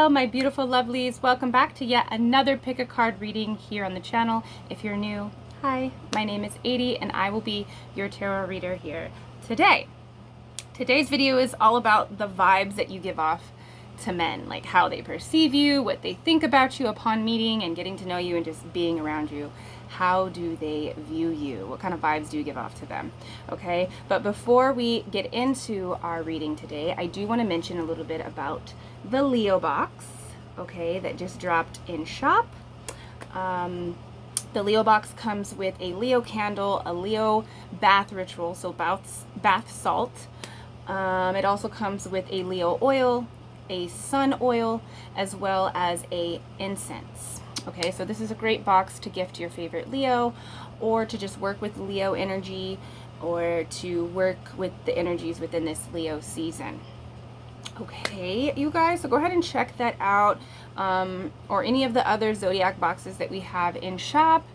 Hello my beautiful lovelies, welcome back to yet another pick a card reading here on the channel. If you're new, hi, my name is Adie and I will be your tarot reader here today. Today's video is all about the vibes that you give off to men, like how they perceive you, what they think about you upon meeting and getting to know you and just being around you. How do they view you? What kind of vibes do you give off to them? Okay, but before we get into our reading today, I do want to mention a little bit about the Leo box, okay, that just dropped in shop. The Leo box comes with a Leo candle, a Leo bath ritual, so bath salt. It also comes with a Leo oil, a sun oil, as well as a incense. Okay, so this is a great box to gift your favorite Leo, or to just work with Leo energy, or to work with the energies within this Leo season. Okay, you guys, so go ahead and check that out, or any of the other zodiac boxes that we have in shop.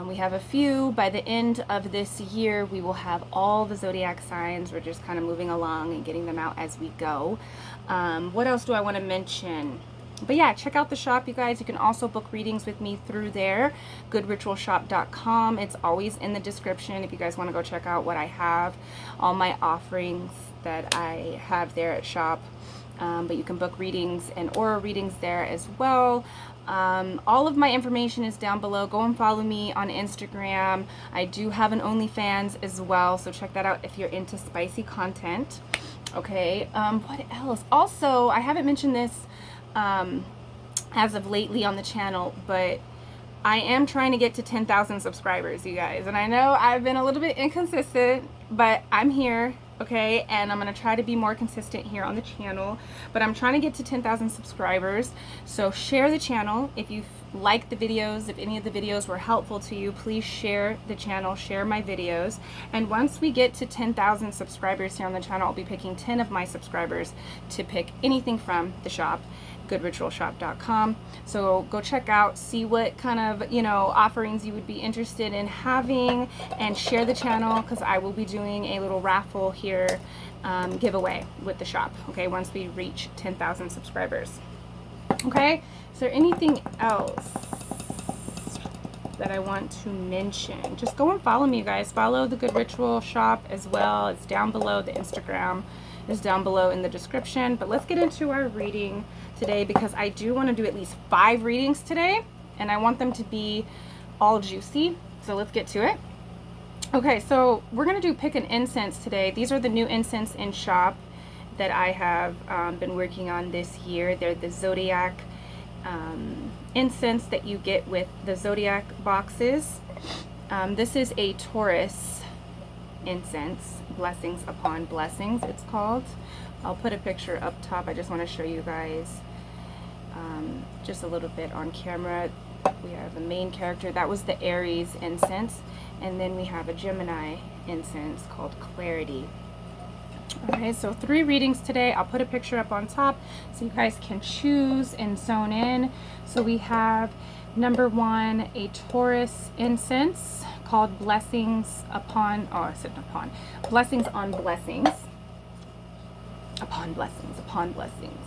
We have a few. By the end of this year, we will have all the zodiac signs. We're just kind of moving along and getting them out as we go. What else do I want to mention? But yeah, check out the shop, you guys. You can also book readings with me through there, goodritualshop.com. It's always in the description if you guys want to go check out what I have, all my offerings that I have there at shop. But you can book readings and aura readings there as well. All of my information is down below. Go and follow me on Instagram. I do have an OnlyFans as well, so check that out if you're into spicy content. Okay, what else? Also, I haven't mentioned this as of lately on the channel, but I am trying to get to 10,000 subscribers, you guys. And I know I've been a little bit inconsistent, but I'm here, okay? And I'm going to try to be more consistent here on the channel. But I'm trying to get to 10,000 subscribers. So share the channel. If you like the videos, if any of the videos were helpful to you, please share the channel, share my videos. And once we get to 10,000 subscribers here on the channel, I'll be picking 10 of my subscribers to pick anything from the shop, goodritualshop.com. So go check out, see what kind of, you know, offerings you would be interested in having, and share the channel, because I will be doing a little raffle here, giveaway with the shop, okay, once we reach 10,000 subscribers. Okay, is there anything else that I want to mention? Just go and follow me, you guys. Follow the Good Ritual shop as well. It's down below. The Instagram is down below in the description. But let's get into our reading today, because I do want to do at least 5 readings today, and I want them to be all juicy. So let's get to it. Okay, so we're going to do pick an incense today. These are the new incense in shop that I have been working on this year. They're the zodiac incense that you get with the zodiac boxes. This is a Taurus incense, blessings upon blessings it's called. I'll put a picture up top. I just want to show you guys just a little bit on camera. We have the main character, that was the Aries incense, and then we have a Gemini incense called Clarity. Okay, so 3 readings today. I'll put a picture up on top so you guys can choose and zone in. So we have number 1, a Taurus incense called Blessings Upon, oh, I said upon, Blessings on Blessings. Upon blessings, upon blessings.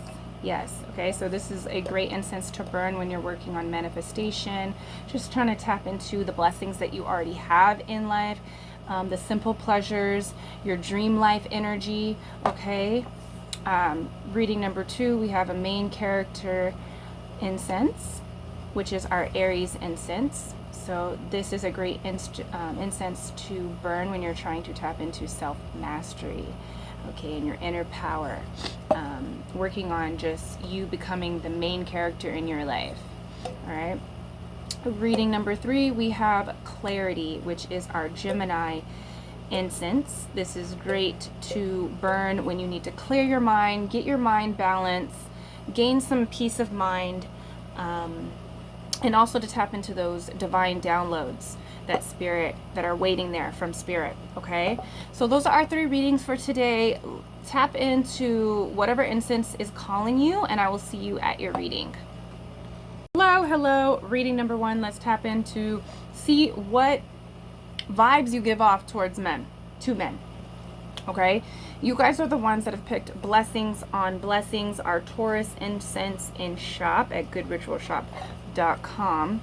Yes, okay, so this is a great incense to burn when you're working on manifestation, just trying to tap into the blessings that you already have in life. The simple pleasures, your dream life energy, okay? Reading number 2, we have a main character incense, which is our Aries incense. So this is a great incense to burn when you're trying to tap into self-mastery, okay, and your inner power. Working on just you becoming the main character in your life, all right? Reading number 3, we have Clarity, which is our Gemini incense. This is great to burn when you need to clear your mind, get your mind balanced, gain some peace of mind, and also to tap into those divine downloads that are waiting there from spirit. Okay, so those are our 3 readings for today. Tap into whatever incense is calling you, and I will see you at your reading. Hello, reading number 1. Let's tap into, see what vibes you give off towards men, to men. Okay, you guys are the ones that have picked blessings on blessings, our Taurus incense in shop at goodritualshop.com.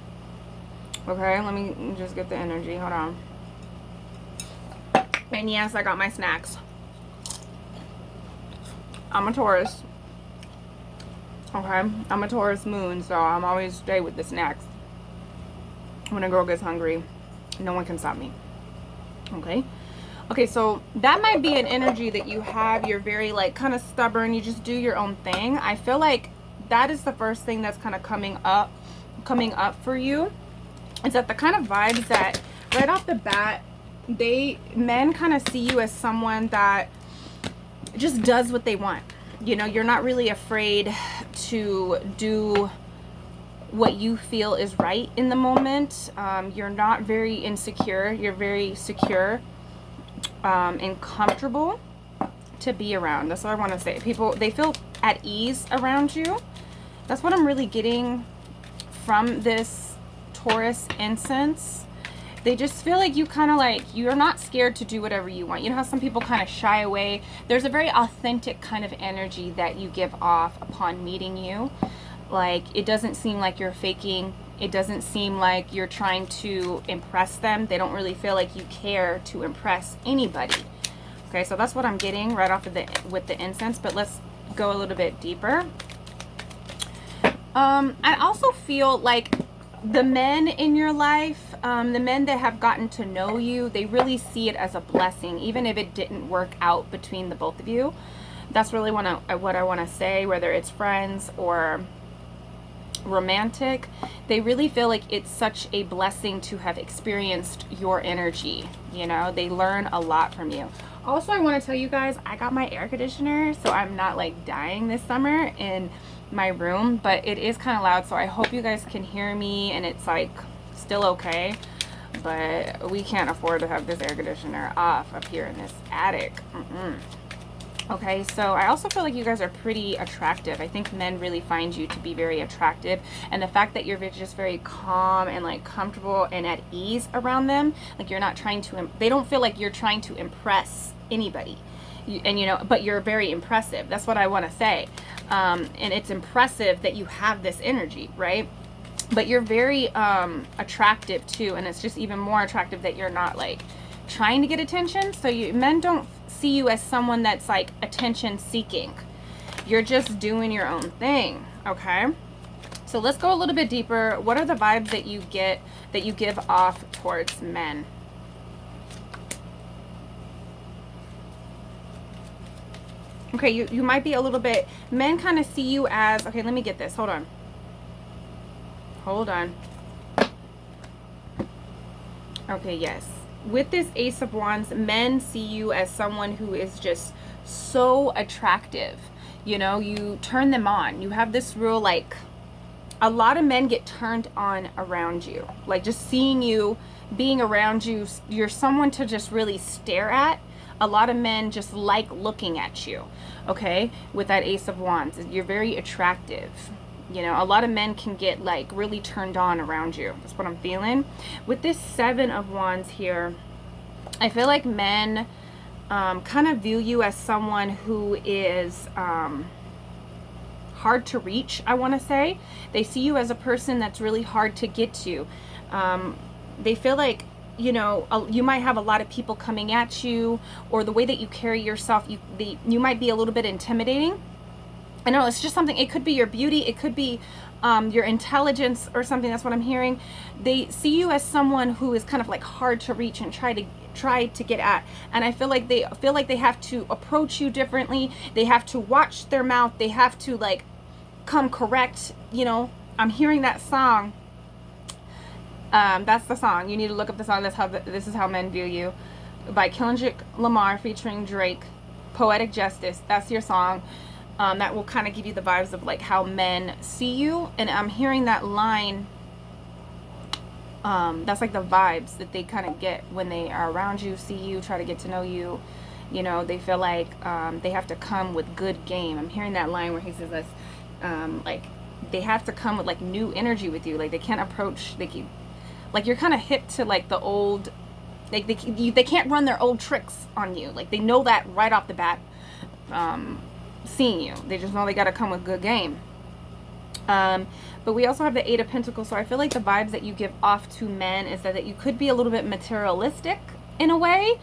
Okay, let me just get the energy. Hold on. And yes, I got my snacks. I'm a Taurus. Okay, I'm a Taurus moon, so I'm always straight with the snacks. When a girl gets hungry, no one can stop me. Okay. Okay, so that might be an energy that you have. You're very like kind of stubborn. You just do your own thing. I feel like that is the first thing that's kind of coming up for you. Is that the kind of vibes that right off the bat, men kind of see you as someone that just does what they want. You know, you're not really afraid to do what you feel is right in the moment. You're not very insecure. You're very secure and comfortable to be around. That's what I want to say. People, they feel at ease around you. That's what I'm really getting from this Taurus incense. They just feel like you kind of like, you're not scared to do whatever you want. You know how some people kind of shy away? There's a very authentic kind of energy that you give off upon meeting you. Like, it doesn't seem like you're faking. It doesn't seem like you're trying to impress them. They don't really feel like you care to impress anybody. Okay, so that's what I'm getting right off of with the incense, but let's go a little bit deeper. I also feel like the men in your life, the men that have gotten to know you, they really see it as a blessing, even if it didn't work out between the both of you. That's really what I want to say, whether it's friends or romantic. They really feel like it's such a blessing to have experienced your energy. You know, they learn a lot from you. Also, I want to tell you guys, I got my air conditioner, so I'm not like dying this summer in my room, but it is kind of loud, so I hope you guys can hear me and it's like still okay. But we can't afford to have this air conditioner off up here in this attic. Okay, so I also feel like you guys are pretty attractive. I think men really find you to be very attractive, and the fact that you're just very calm and like comfortable and at ease around them, like you're not trying to, they don't feel like you're trying to impress anybody. And you know, but you're very impressive. That's what I want to say. And it's impressive that you have this energy, right? But you're very attractive too, and it's just even more attractive that you're not like trying to get attention. So men don't see you as someone that's like attention seeking. You're just doing your own thing. Okay, so let's go a little bit deeper. What are the vibes that you get, that you give off towards men? Okay, you might be a little bit, men kind of see you as, okay, let me get this, hold on. Okay, yes. With this Ace of Wands, men see you as someone who is just so attractive. You know, you turn them on. You have this real, like, a lot of men get turned on around you. Like, just seeing you, being around you, you're someone to just really stare at. A lot of men just like looking at you, okay? With that Ace of Wands, you're very attractive. You know, a lot of men can get like really turned on around you. That's what I'm feeling. With this Seven of Wands here, I feel like men kind of view you as someone who is hard to reach, I want to say. They see you as a person that's really hard to get to. They feel like, you know, you might have a lot of people coming at you, or the way that you carry yourself, you might be a little bit intimidating. I know it's just something, it could be your beauty, it could be your intelligence or something. That's what I'm hearing. They see you as someone who is kind of like hard to reach and try to get at. And I feel like they have to approach you differently. They have to watch their mouth. They have to like come correct. You know, I'm hearing that song. That's the song. You need to look up the song. This is how men view you, by Kendrick Lamar featuring Drake. Poetic Justice. That's your song. That will kind of give you the vibes of like how men see you. And I'm hearing that line. That's like the vibes that they kind of get when they are around you, see you, try to get to know you. You know, they feel like they have to come with good game. I'm hearing that line where he says this, like they have to come with like new energy with you. Like they can't approach, like you're kind of hip to like the old they can't run their old tricks on you. Like, they know that right off the bat, seeing you. They just know they got to come with good game. But we also have the Eight of Pentacles. So I feel like the vibes that you give off to men is that you could be a little bit materialistic in a way.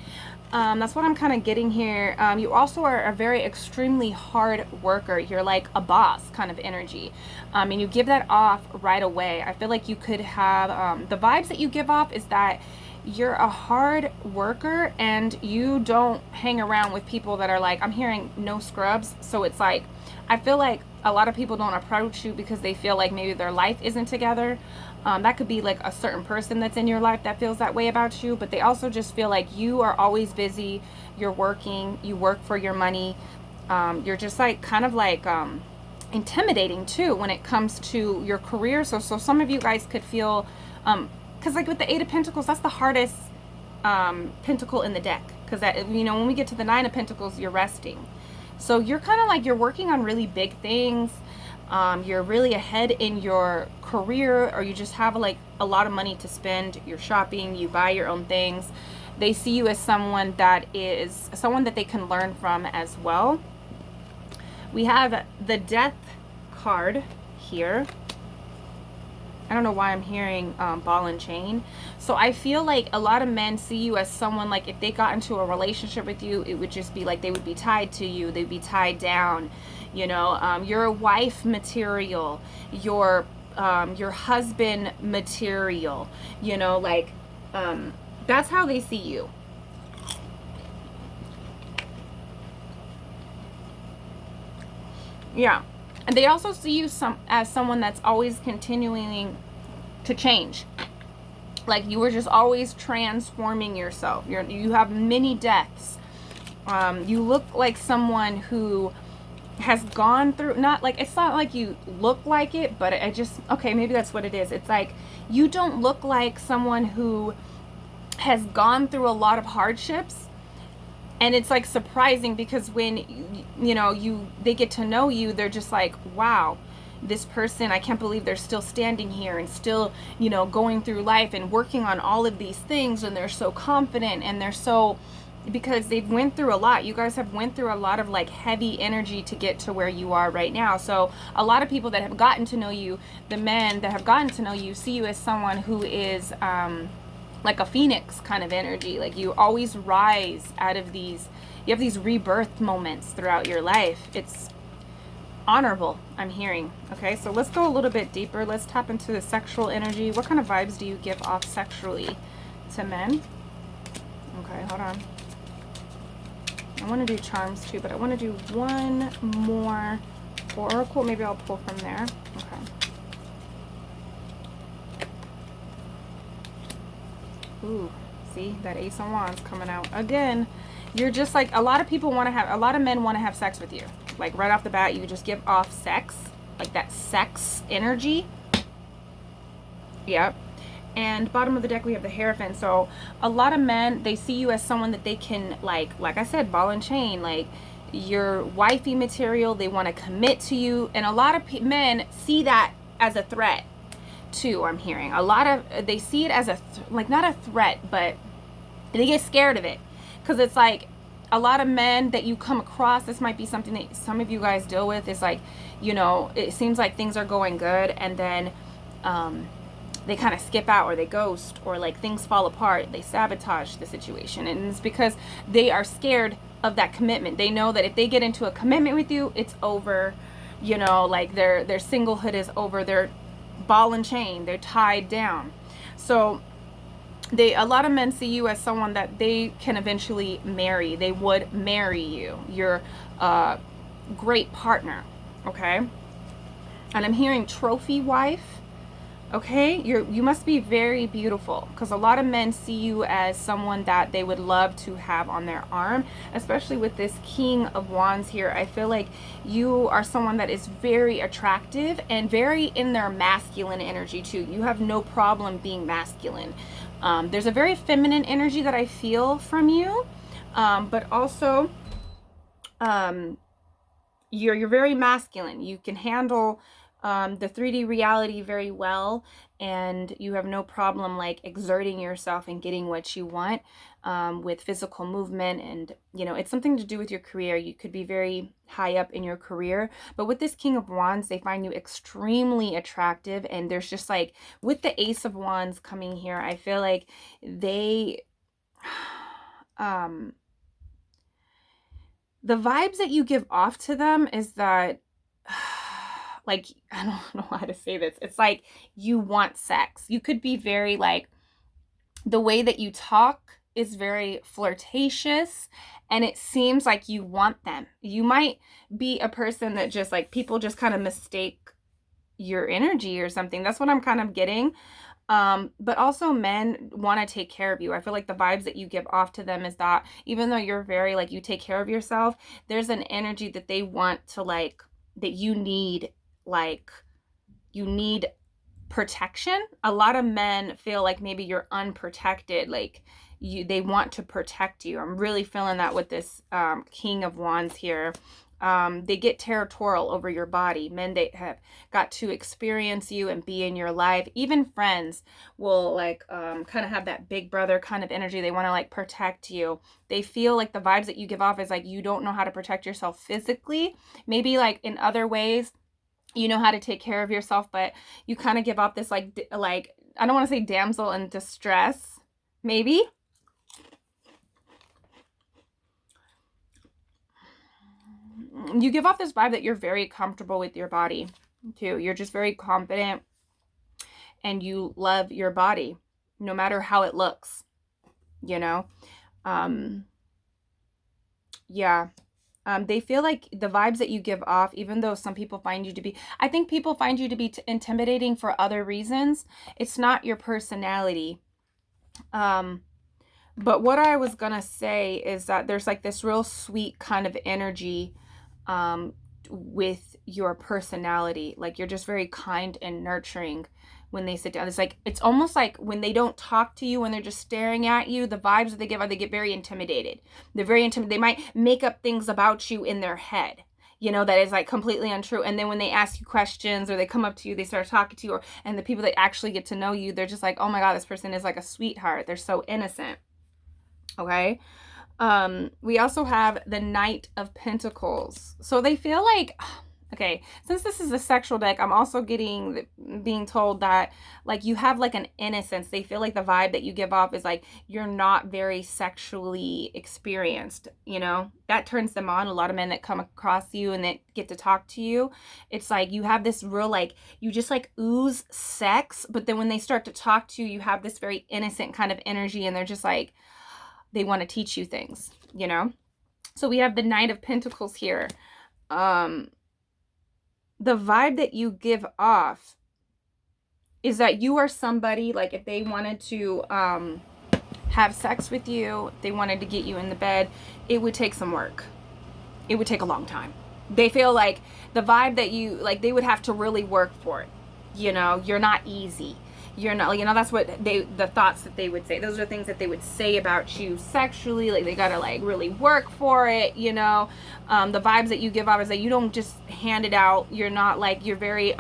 That's what I'm kind of getting here. You also are a very extremely hard worker. You're like a boss kind of energy. And you give that off right away. I feel like you could have, the vibes that you give off is that you're a hard worker and you don't hang around with people that are like, I'm hearing no scrubs. So it's like, I feel like a lot of people don't approach you because they feel like maybe their life isn't together. That could be like a certain person that's in your life that feels that way about you, but they also just feel like you are always busy, you're working, you work for your money. You're just like kind of like intimidating too when it comes to your career. So some of you guys could feel, because like with the Eight of Pentacles, that's the hardest pentacle in the deck, because that, you know, when we get to the Nine of Pentacles, you're resting. So you're kind of like, you're working on really big things. You're really ahead in your career, or you just have like a lot of money to spend. You're shopping, you buy your own things. They see you as someone that they can learn from as well. We have the Death card here. I don't know why I'm hearing ball and chain. So I feel like a lot of men see you as someone, like if they got into a relationship with you, it would just be like they would be tied to you. They'd be tied down. You know, you're a wife material. Your husband material. You know, like that's how they see you. Yeah. And they also see you as someone that's always continuing to change. Like you were just always transforming yourself. You have many depths. You look like someone who has gone through, not like, it's not like you look like it, but I just, okay, maybe that's what it is. It's like you don't look like someone who has gone through a lot of hardships. And it's like surprising because when, you know, they get to know you, they're just like, wow, this person, I can't believe they're still standing here and still, you know, going through life and working on all of these things. And they're so confident and they're so, because they've went through a lot. You guys have went through a lot of like heavy energy to get to where you are right now. So a lot of people that have gotten to know you, the men that have gotten to know you, see you as someone who is, like a phoenix kind of energy. Like you always rise out of these, you have these rebirth moments throughout your life. It's honorable, I'm hearing. Okay, so let's go a little bit deeper. Let's tap into the sexual energy. What kind of vibes do you give off sexually to men? Okay, hold on. I want to do charms too, but I want to do one more oracle. Maybe I'll pull from there. Okay. Ooh, see that Ace of Wands coming out again. You're just like, a lot of men want to have sex with you. Like right off the bat, you just give off sex, like that sex energy. Yep. And bottom of the deck, we have the Hierophant. So a lot of men, they see you as someone that they can, like I said, ball and chain, like you're wifey material. They want to commit to you. And a lot of men see that as a threat too. I'm hearing a lot of, they see it as like not a threat, but they get scared of it, because it's like a lot of men that you come across, this might be something that some of you guys deal with, is like, you know, it seems like things are going good and then they kind of skip out, or they ghost, or like things fall apart, they sabotage the situation. And it's because they are scared of that commitment. They know that if they get into a commitment with you, it's over. You know, like their singlehood is over. They're ball and chain, they're tied down. So a lot of men see you as someone that they can eventually marry. They would marry you. You're a great partner. Okay. And I'm hearing trophy wife. Okay, you must be very beautiful, because a lot of men see you as someone that they would love to have on their arm, especially with this King of Wands here. I feel like you are someone that is very attractive and very in their masculine energy too. You have no problem being masculine. There's a very feminine energy that I feel from you, but also you're very masculine. You can handle the 3D reality very well, and you have no problem like exerting yourself and getting what you want with physical movement. And you know, it's something to do with your career. You could be very high up in your career, but with this King of Wands, they find you extremely attractive. And there's just like, with the Ace of Wands coming here, I feel like they the vibes that you give off to them is that like, I don't know how to say this. It's like you want sex. You could be very like, the way that you talk is very flirtatious, and it seems like you want them. You might be a person that just like, people just kind of mistake your energy or something. That's what I'm kind of getting. But also men want to take care of you. I feel like the vibes that you give off to them is that even though you're very like, you take care of yourself, there's an energy that they want to like, that you need, like you need protection. A lot of men feel like maybe you're unprotected, like they want to protect you. I'm really feeling that with this King of Wands here. They get territorial over your body. Men that have got to experience you and be in your life, even friends will like kind of have that big brother kind of energy. They want to like protect you. They feel like the vibes that you give off is like, you don't know how to protect yourself physically. Maybe like in other ways you know how to take care of yourself, but you kind of give off this like I don't want to say damsel in distress, maybe. You give off this vibe that you're very comfortable with your body too. You're just very confident and you love your body no matter how it looks, you know? Yeah. They feel like the vibes that you give off, even though some people find you to be, I think people find you to be intimidating for other reasons. It's not your personality. But what I was gonna say is that there's like this real sweet kind of energy with your personality. Like you're just very kind and nurturing when they sit down. It's like, it's almost like when they don't talk to you, when they're just staring at you, the vibes that they give, they get very intimidated. They're very intimidated. They might make up things about you in their head, you know, that is like completely untrue. And then when they ask you questions or they come up to you, they start talking to you, and the people that actually get to know you, they're just like, oh my God, this person is like a sweetheart. They're so innocent. Okay. We also have the Knight of Pentacles. So they feel like, okay, since this is a sexual deck, I'm also being told that like you have like an innocence. They feel like the vibe that you give off is like you're not very sexually experienced, you know? That turns them on. A lot of men that come across you and that get to talk to you, it's like you have this real like, you just like ooze sex, but then when they start to talk to you, you have this very innocent kind of energy, and they're just like, they want to teach you things, you know? So we have the Knight of Pentacles here. The vibe that you give off is that you are somebody, like if they wanted to have sex with you, if they wanted to get you in the bed, it would take some work. It would take a long time. They feel like the vibe that you, like they would have to really work for it. You know, you're not easy. You're not, you know, that's what the thoughts that they would say. Those are things that they would say about you sexually. Like they gotta like really work for it, you know. The vibes that you give off is that you don't just hand it out. You're not like, you're very,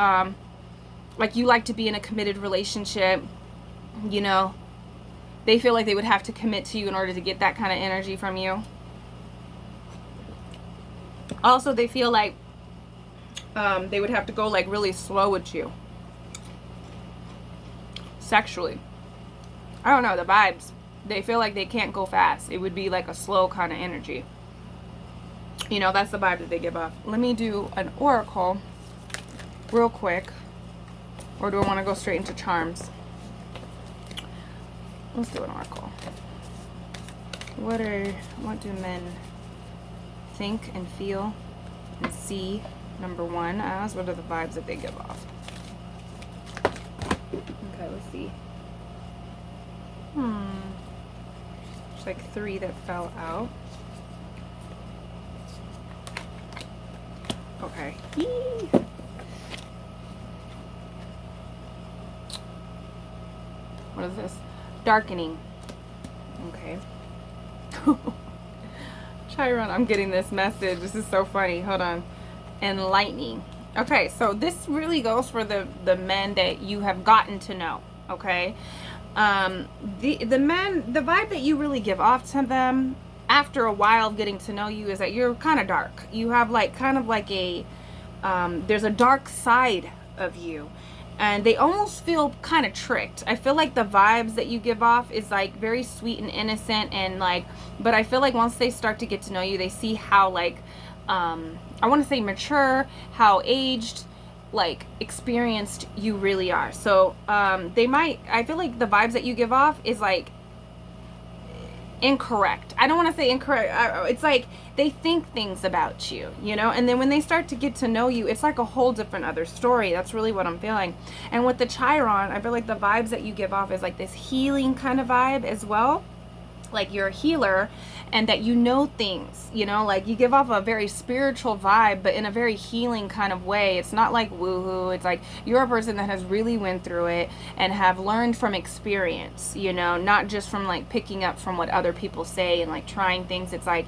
like you like to be in a committed relationship, you know. They feel like they would have to commit to you in order to get that kind of energy from you. Also, they feel like they would have to go like really slow with you. Sexually, I don't know, the vibes, they feel like they can't go fast. It would be like a slow kind of energy, you know. That's the vibe that they give off. Let me do an oracle real quick, or do I want to go straight into charms? Let's do an oracle. What do men think and feel and see? Number one, as what are the vibes that they give off? Okay, let's see. There's like 3 that fell out. Okay. Yee. What is this? Darkening. Okay. Chiron, I'm getting this message. This is so funny. Hold on. Enlightening. Okay, so this really goes for the men that you have gotten to know. Okay, the men, the vibe that you really give off to them after a while of getting to know you is that you're kind of dark. You have like kind of like a there's a dark side of you, and they almost feel kind of tricked. I feel like the vibes that you give off is like very sweet and innocent, and like, but I feel like once they start to get to know you, they see how like I want to say mature, how aged, like experienced you really are. So they might, I feel like the vibes that you give off is like incorrect. I don't want to say incorrect. It's like they think things about you, you know, and then when they start to get to know you, it's like a whole different other story. That's really what I'm feeling. And with the Chiron, I feel like the vibes that you give off is like this healing kind of vibe as well. Like you're a healer, and that you know things, you know, like you give off a very spiritual vibe, but in a very healing kind of way. It's not like woohoo. It's like you're a person that has really went through it and have learned from experience, you know, not just from like picking up from what other people say and like trying things. It's like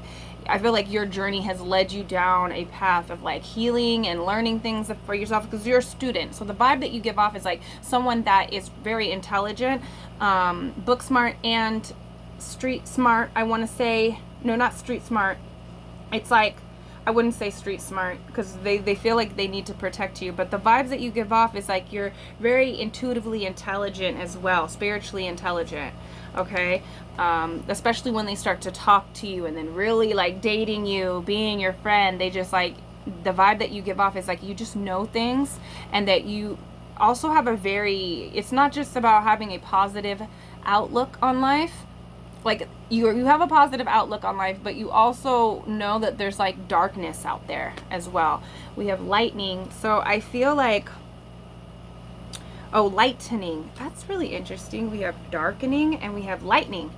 I feel like your journey has led you down a path of like healing and learning things for yourself, because you're a student. So the vibe that you give off is like someone that is very intelligent, book smart, and street smart. I want to say, no, not street smart. It's like, I wouldn't say street smart because they feel like they need to protect you, but the vibes that you give off is like you're very intuitively intelligent as well, spiritually intelligent. Okay, especially when they start to talk to you and then really like dating you, being your friend. They just like, the vibe that you give off is like you just know things, and that you also have a very, it's not just about having a positive outlook on life. Like you have a positive outlook on life, but you also know that there's like darkness out there as well. We have lightning, so I feel like, oh, lightening, that's really interesting. We have darkening and we have lightning,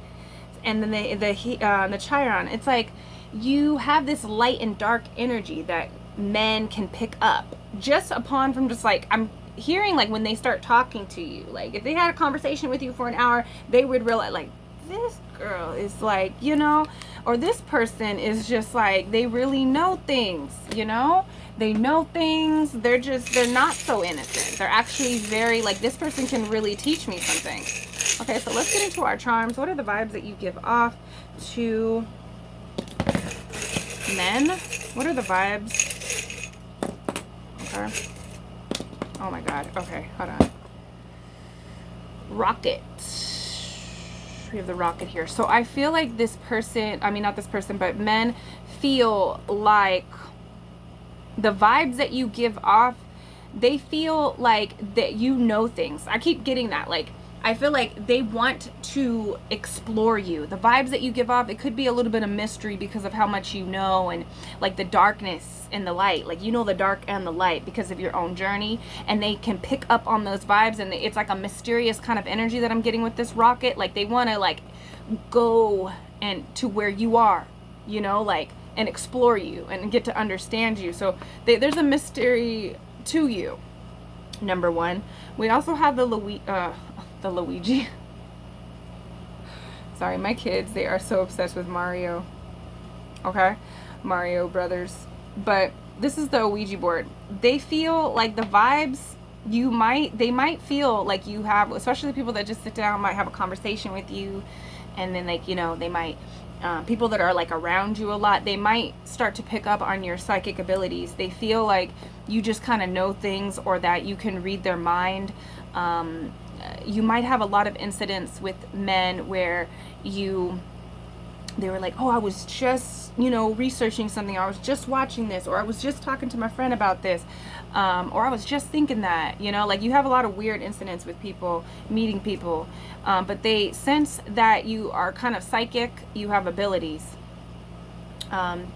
and then the Chiron. It's like you have this light and dark energy that men can pick up just upon from just like, I'm hearing like when they start talking to you, like if they had a conversation with you for an hour, they would realize like, this girl is like, you know, or this person is just like, they really know things, you know, they know things. They're not so innocent. They're actually very like, this person can really teach me something. Okay, so let's get into our charms. What are the vibes that you give off to men? What are the vibes? Okay. Oh my God. Okay, hold on. Rocket. We have the rocket here. So I feel like this person, I mean not this person, but men feel like the vibes that you give off, they feel like that you know things. I keep getting that. Like I feel like they want to explore you. The vibes that you give off, it could be a little bit of mystery because of how much you know, and like the darkness and the light. Like you know the dark and the light because of your own journey, and they can pick up on those vibes, and it's like a mysterious kind of energy that I'm getting with this rocket. Like they want to like go and to where you are, you know, like, and explore you and get to understand you. So there's a mystery to you. Number one. We also have the Luigi. Sorry, my kids, they are so obsessed with Mario. Okay? Mario Brothers. But this is the Ouija board. They feel like the vibes they might feel like you have, especially the people that just sit down, might have a conversation with you, and then like, you know, they might, people that are like around you a lot, they might start to pick up on your psychic abilities. They feel like you just kind of know things, or that you can read their mind. You might have a lot of incidents with men where they were like, oh, I was just, you know, researching something, or I was just watching this, or I was just talking to my friend about this, or I was just thinking that, you know, like you have a lot of weird incidents with people, meeting people, but they sense that you are kind of psychic, you have abilities.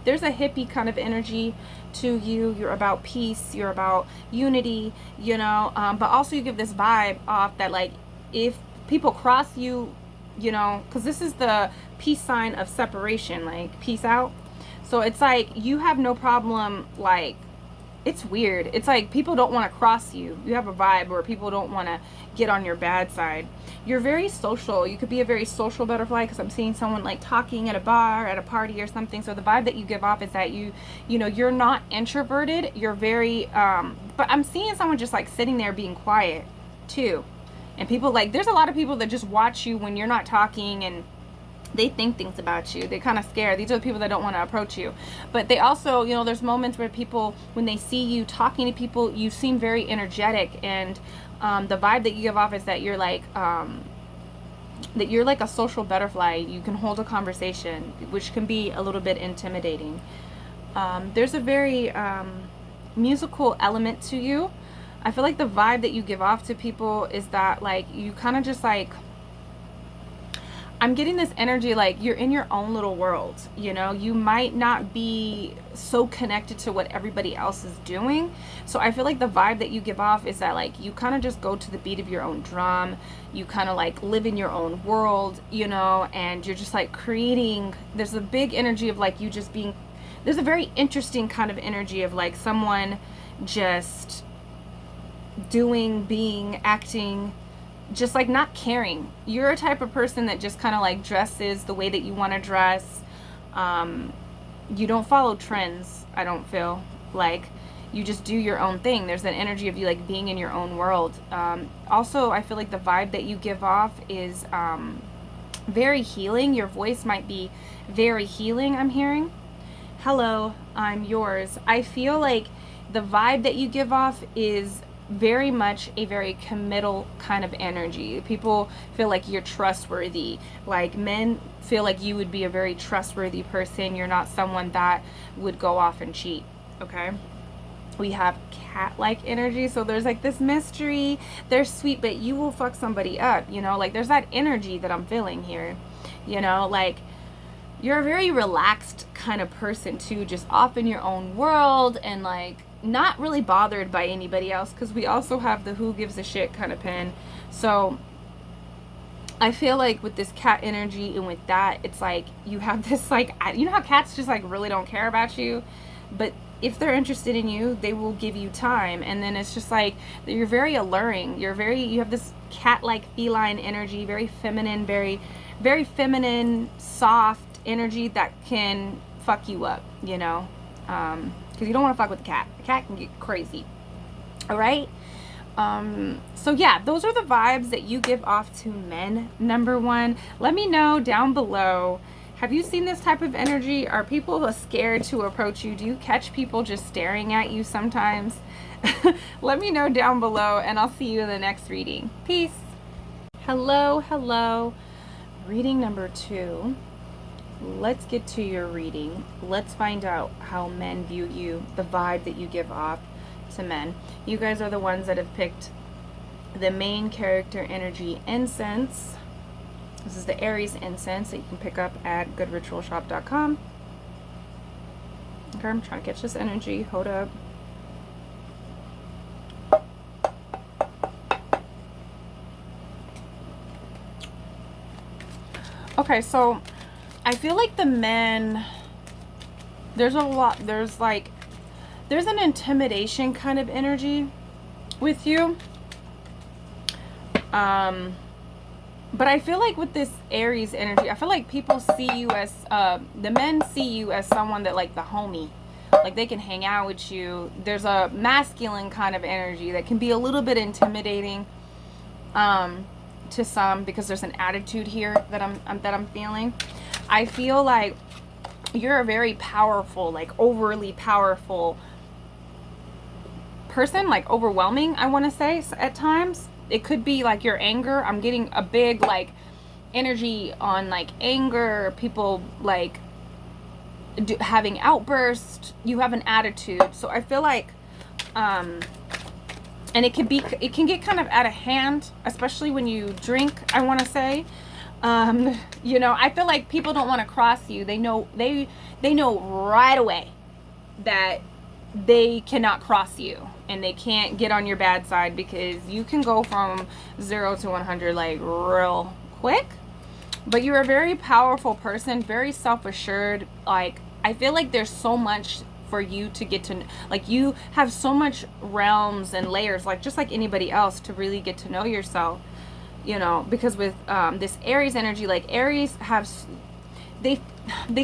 There's a hippie kind of energy to you. You're about peace, you're about unity, you know, but also you give this vibe off that like if people cross you, you know, because this is the peace sign of separation, like peace out. So it's like you have no problem, like it's weird. It's like people don't want to cross you. You have a vibe where people don't want to get on your bad side. You're very social. You could be a very social butterfly, because I'm seeing someone like talking at a bar, at a party or something. So the vibe that you give off is that you know, you're not introverted. You're very, but I'm seeing someone just like sitting there being quiet too. And people, like, there's a lot of people that just watch you when you're not talking, and they think things about you. They're kind of scared. These are the people that don't want to approach you. But they also, you know, there's moments where people, when they see you talking to people, you seem very energetic. And the vibe that you give off is that you're like a social butterfly. You can hold a conversation, which can be a little bit intimidating. There's a very musical element to you. I feel like the vibe that you give off to people is that, like, you kind of just like, I'm getting this energy like you're in your own little world, you know? You might not be so connected to what everybody else is doing. So I feel like the vibe that you give off is that, like, you kind of just go to the beat of your own drum. You kind of like live in your own world, you know, and you're just like creating, there's a big energy of like you just being, there's a very interesting kind of energy of like someone just doing, being, acting, just like not caring. You're a type of person that just kind of like dresses the way that you want to dress. You don't follow trends. I don't feel like you just do your own thing. There's an energy of you like being in your own world. Also, I feel like the vibe that you give off is very healing. Your voice might be very healing, I'm hearing. Hello, I'm yours. I feel like the vibe that you give off is very much a very committal kind of energy. People feel like you're trustworthy. Like, men feel like you would be a very trustworthy person. You're not someone that would go off and cheat, okay? We have cat-like energy, so there's like this mystery. They're sweet, but you will fuck somebody up, you know? Like, there's that energy that I'm feeling here, you know? Like, you're a very relaxed kind of person too, just off in your own world, and like not really bothered by anybody else, because we also have the who gives a shit kind of pin. So I feel like with this cat energy and with that, it's like you have this like, you know how cats just like really don't care about you, but if they're interested in you, they will give you time. And then it's just like you're very alluring. You have this cat-like feline energy, very feminine, very very feminine, soft energy that can fuck you up, you know, because you don't want to fuck with the cat. The cat can get crazy. All right. So yeah, those are the vibes that you give off to men. Number one, let me know down below. Have you seen this type of energy? Are people scared to approach you? Do you catch people just staring at you sometimes? Let me know down below, and I'll see you in the next reading. Peace. Hello, hello. Reading number 2. Let's get to your reading. Let's find out how men view you, the vibe that you give off to men. You guys are the ones that have picked the main character energy incense. This is the Aries incense that you can pick up at goodritualshop.com. Okay, I'm trying to catch this energy. Hold up. Okay, so I feel like the men, there's an intimidation kind of energy with you. But I feel like with this Aries energy, I feel like people see you as, the men see you as someone that, like, the homie. Like, they can hang out with you. There's a masculine kind of energy that can be a little bit intimidating to some, because there's an attitude here that I'm feeling. I feel like you're a very powerful, like overly powerful person, like overwhelming, I want to say at times. It could be like your anger. I'm getting a big like energy on like anger, people like having outbursts. You have an attitude. So I feel like and it can get kind of out of hand, especially when you drink, I want to say. You know, I feel like people don't want to cross you. They know right away that they cannot cross you, and they can't get on your bad side, because you can go from 0 to 100 like real quick. But you're a very powerful person, very self-assured. Like, I feel like there's so much for you to get to, like, you have so much realms and layers, like just like anybody else, to really get to know yourself, you know, because with this Aries energy, like Aries have, they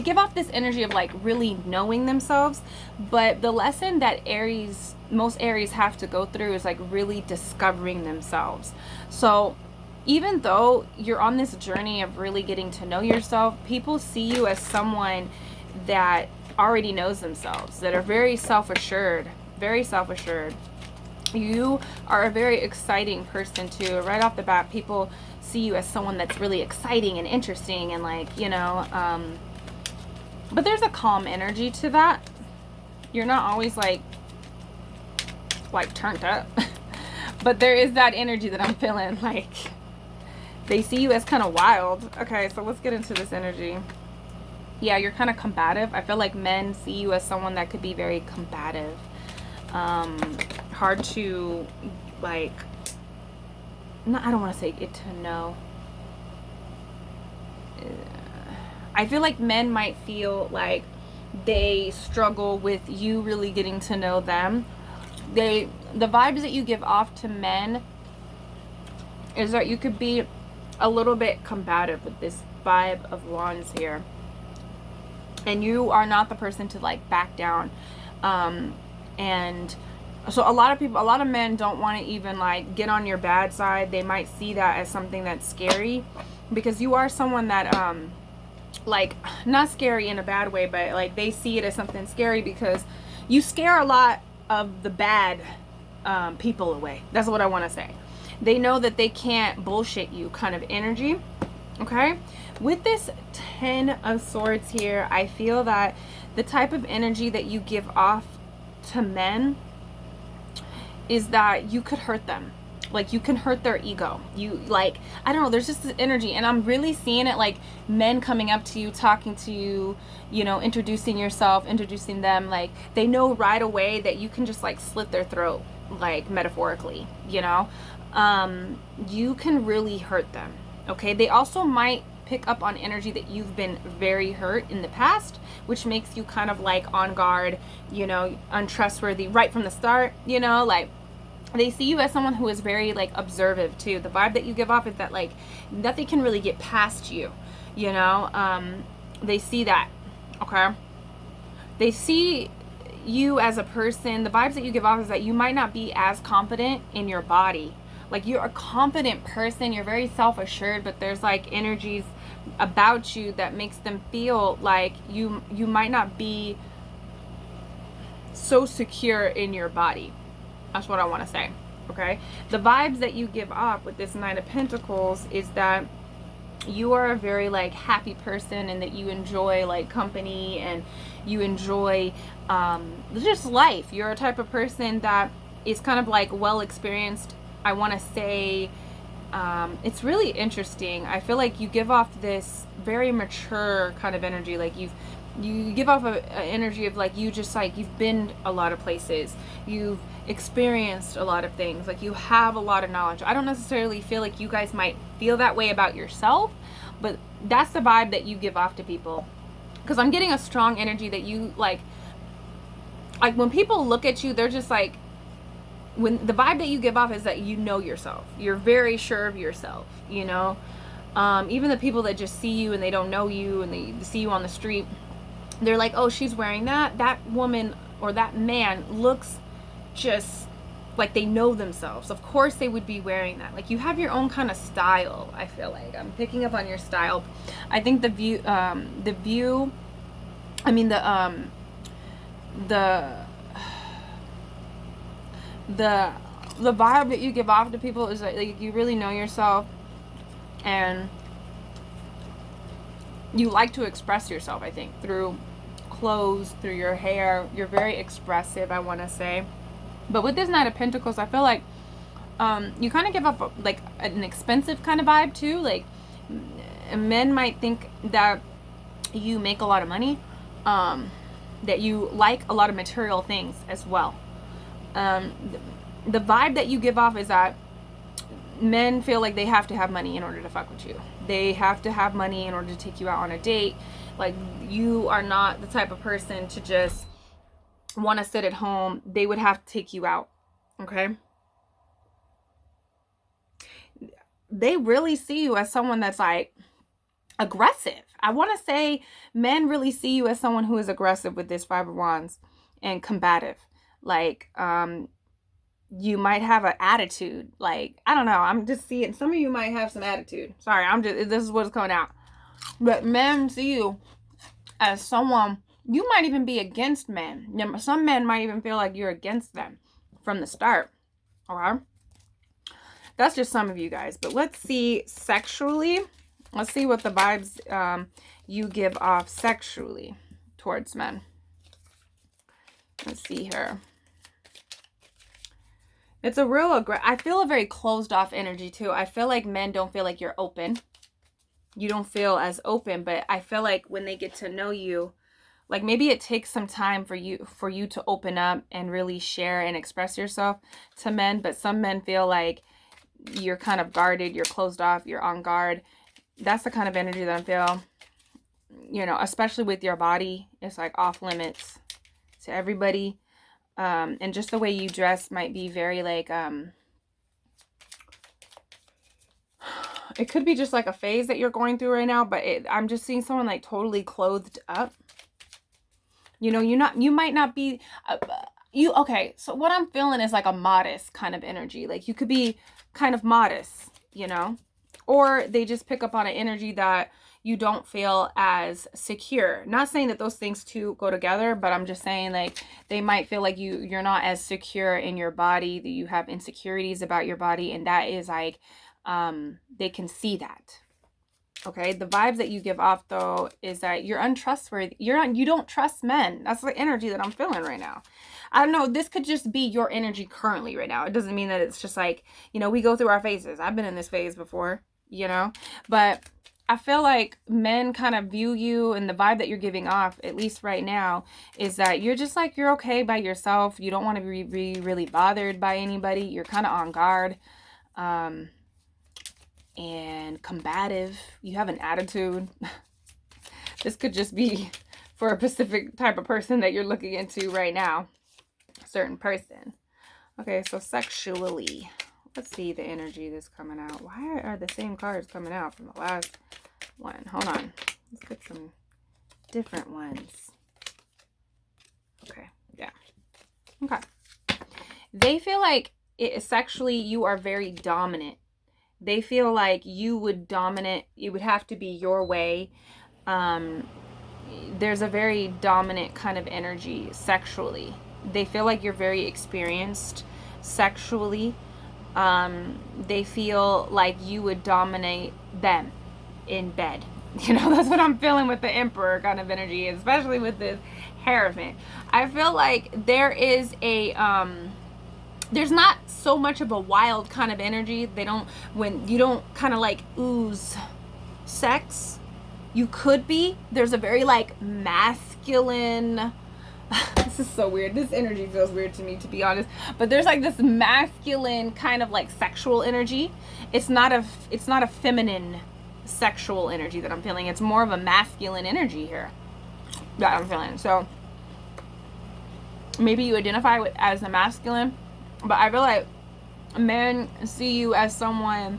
give off this energy of like really knowing themselves, but the lesson that most Aries have to go through is like really discovering themselves. So even though you're on this journey of really getting to know yourself, people see you as someone that already knows themselves, that are very self-assured, very self-assured. You are a very exciting person too. Right off the bat, people see you as someone that's really exciting and interesting and like, you know, but there's a calm energy to that. You're not always like turned up, but there is that energy that I'm feeling, like they see you as kind of wild. Okay, so let's get into this energy. Yeah, you're kind of combative. I feel like men see you as someone that could be very combative. Hard to, like, no, I don't want to say get to know. I feel like men might feel like they struggle with you really getting to know them. The vibes that you give off to men is that you could be a little bit combative with this 5 of Wands here. And you are not the person to like back down. And so a lot of men don't want to even like get on your bad side. They might see that as something that's scary, because you are someone that like, not scary in a bad way, but like they see it as something scary because you scare a lot of the bad people away. That's what I want to say. They know that they can't bullshit you kind of energy. Okay, with this 10 of Swords here, I feel that the type of energy that you give off to men is that you could hurt them. Like, you can hurt their ego. You, like, I don't know, there's just this energy, and I'm really seeing it like men coming up to you, talking to you, you know, introducing yourself, introducing them. Like, they know right away that you can just like slit their throat, like metaphorically, you know. You can really hurt them. Okay, they also might pick up on energy that you've been very hurt in the past, which makes you kind of like on guard, you know, untrustworthy right from the start, you know. Like, they see you as someone who is very like observant too. The vibe that you give off is that like nothing can really get past you, you know. They see that. Okay, they see you as a person. The vibes that you give off is that you might not be as confident in your body. Like, you're a confident person, you're very self-assured, but there's like energies about you that makes them feel like you might not be so secure in your body. That's what I want to say. Okay, the vibes that you give off with this 9 of Pentacles is that you are a very like happy person, and that you enjoy like company, and you enjoy just life. You're a type of person that is kind of like well experienced. I want to say it's really interesting. I feel like you give off this very mature kind of energy. Like, you give off a energy of like, you just like, you've been a lot of places, you've experienced a lot of things, like you have a lot of knowledge. I don't necessarily feel like you guys might feel that way about yourself, but that's the vibe that you give off to people, because I'm getting a strong energy that you like when people look at you, they're just like, when the vibe that you give off is that you know yourself, you're very sure of yourself, you know. Even the people that just see you and they don't know you, and they see you on the street, they're like, oh, she's wearing that woman or that man looks just like they know themselves. Of course they would be wearing that. Like, you have your own kind of style. I feel like I'm picking up on your style. I think the vibe that you give off to people is like you really know yourself, and you like to express yourself, I think, through clothes, through your hair. You're very expressive, I want to say. But with this 9 of Pentacles, I feel like you kind of give off like an expensive kind of vibe too. Like, men might think that you make a lot of money, that you like a lot of material things as well. The vibe that you give off is that men feel like they have to have money in order to fuck with you. They have to have money in order to take you out on a date. Like, you are not the type of person to just want to sit at home, they would have to take you out. Okay? They really see you as someone that's like aggressive. I want to say men really see you as someone who is aggressive with this Five of Wands and combative. Like, you might have an attitude. Like, I don't know. I'm just seeing some of you might have some attitude. Sorry, this is what's coming out. But men see you as someone, you might even be against men. Some men might even feel like you're against them from the start. Okay? That's just some of you guys. But let's see sexually. Let's see what the vibes you give off sexually towards men. Let's see here. It's a real I feel a very closed off energy too. I feel like men don't feel like you're open. You don't feel as open, but I feel like when they get to know you, like maybe it takes some time for you to open up and really share and express yourself to men, but some men feel like you're kind of guarded, you're closed off, you're on guard. That's the kind of energy that I feel, you know, especially with your body. It's like off limits to everybody. And just the way you dress might be very like, it could be just like a phase that you're going through right now, but I'm just seeing someone like totally clothed up. You know, you might not be, okay, so what I'm feeling is like a modest kind of energy. Like you could be kind of modest, you know, or they just pick up on an energy that you don't feel as secure. Not saying that those things two go together, but I'm just saying like they might feel like you're not as secure in your body, that you have insecurities about your body, and that is like, they can see that. Okay, the vibes that you give off though is that you're untrustworthy. You don't trust men. That's the energy that I'm feeling right now. I don't know, this could just be your energy currently right now. It doesn't mean that it's just like, you know, we go through our phases. I've been in this phase before, you know, but I feel like men kind of view you, and the vibe that you're giving off, at least right now, is that you're just like, you're okay by yourself. You don't want to be really bothered by anybody. You're kind of on guard. And combative. You have an attitude. This could just be for a specific type of person that you're looking into right now. A certain person. Okay, so sexually. Let's see the energy that's coming out. Why are the same cards coming out from the last one? Hold on. Let's get some different ones. Okay, yeah. Okay. They feel like sexually you are very dominant. They feel like you would dominate. It would have to be your way. There's a very dominant kind of energy sexually. They feel like you're very experienced sexually. They feel like you would dominate them in bed. You know, that's what I'm feeling with the Emperor kind of energy, especially with this Hierophant. I feel like there is a... there's not so much of a wild kind of energy. When you don't kind of like ooze sex, you could be. There's a very like masculine, this is so weird. This energy feels weird to me, to be honest. But there's like this masculine kind of like sexual energy. It's not a feminine sexual energy that I'm feeling. It's more of a masculine energy here that I'm feeling. So maybe you identify as a masculine. But I feel like men see you as someone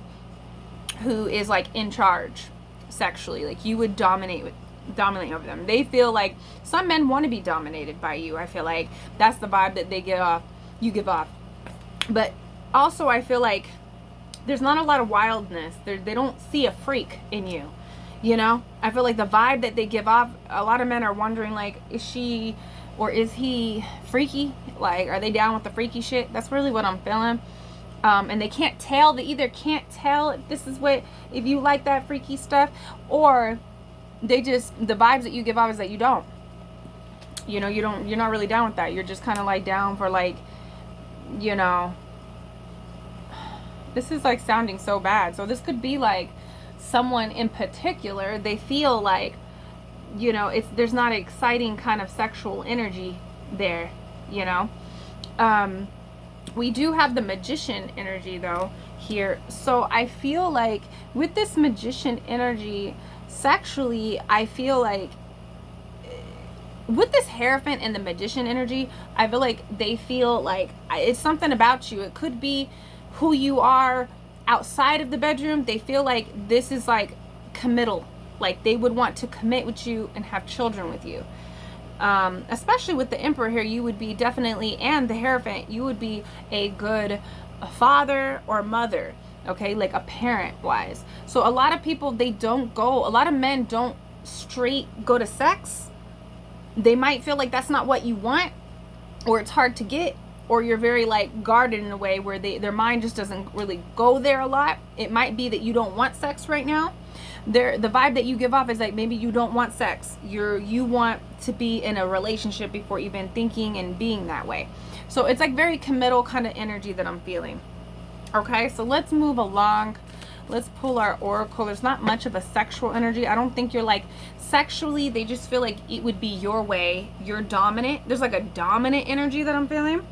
who is like in charge sexually. Like you would dominate over them. They feel like some men want to be dominated by you. I feel like that's the vibe that you give off. But also I feel like there's not a lot of wildness. They don't see a freak in you. You know? I feel like the vibe that they give off, a lot of men are wondering like, is she or is he freaky? Like, are they down with the freaky shit? That's really what I'm feeling. And they can't tell. They either can't tell if you like that freaky stuff, or the vibes that you give off is that you don't. You know, you're not really down with that. You're just kind of like down for like, you know, this is like sounding so bad. So this could be like someone in particular. They feel like, you know, there's not an exciting kind of sexual energy there, you know. We do have the Magician energy though here. So I feel like with this Magician energy sexually, I feel like with this Hierophant and the Magician energy, I feel like they feel like it's something about you. It could be who you are outside of the bedroom. They feel like this is like committal. Like they would want to commit with you and have children with you. Especially with the Emperor here, you would be definitely, and the Hierophant, you would be a good father or mother, okay, like a parent wise. So a lot of people, a lot of men don't straight go to sex. They might feel like that's not what you want, or it's hard to get, or you're very like guarded in a way where their mind just doesn't really go there a lot. It might be that you don't want sex right now. The vibe that you give off is like maybe you don't want sex. You want to be in a relationship before even thinking and being that way. So it's like very committal kind of energy that I'm feeling. Okay, so let's move along. Let's pull our oracle. There's not much of a sexual energy. I don't think you're like sexually, they just feel like it would be your way. You're dominant. There's like a dominant energy that I'm feeling.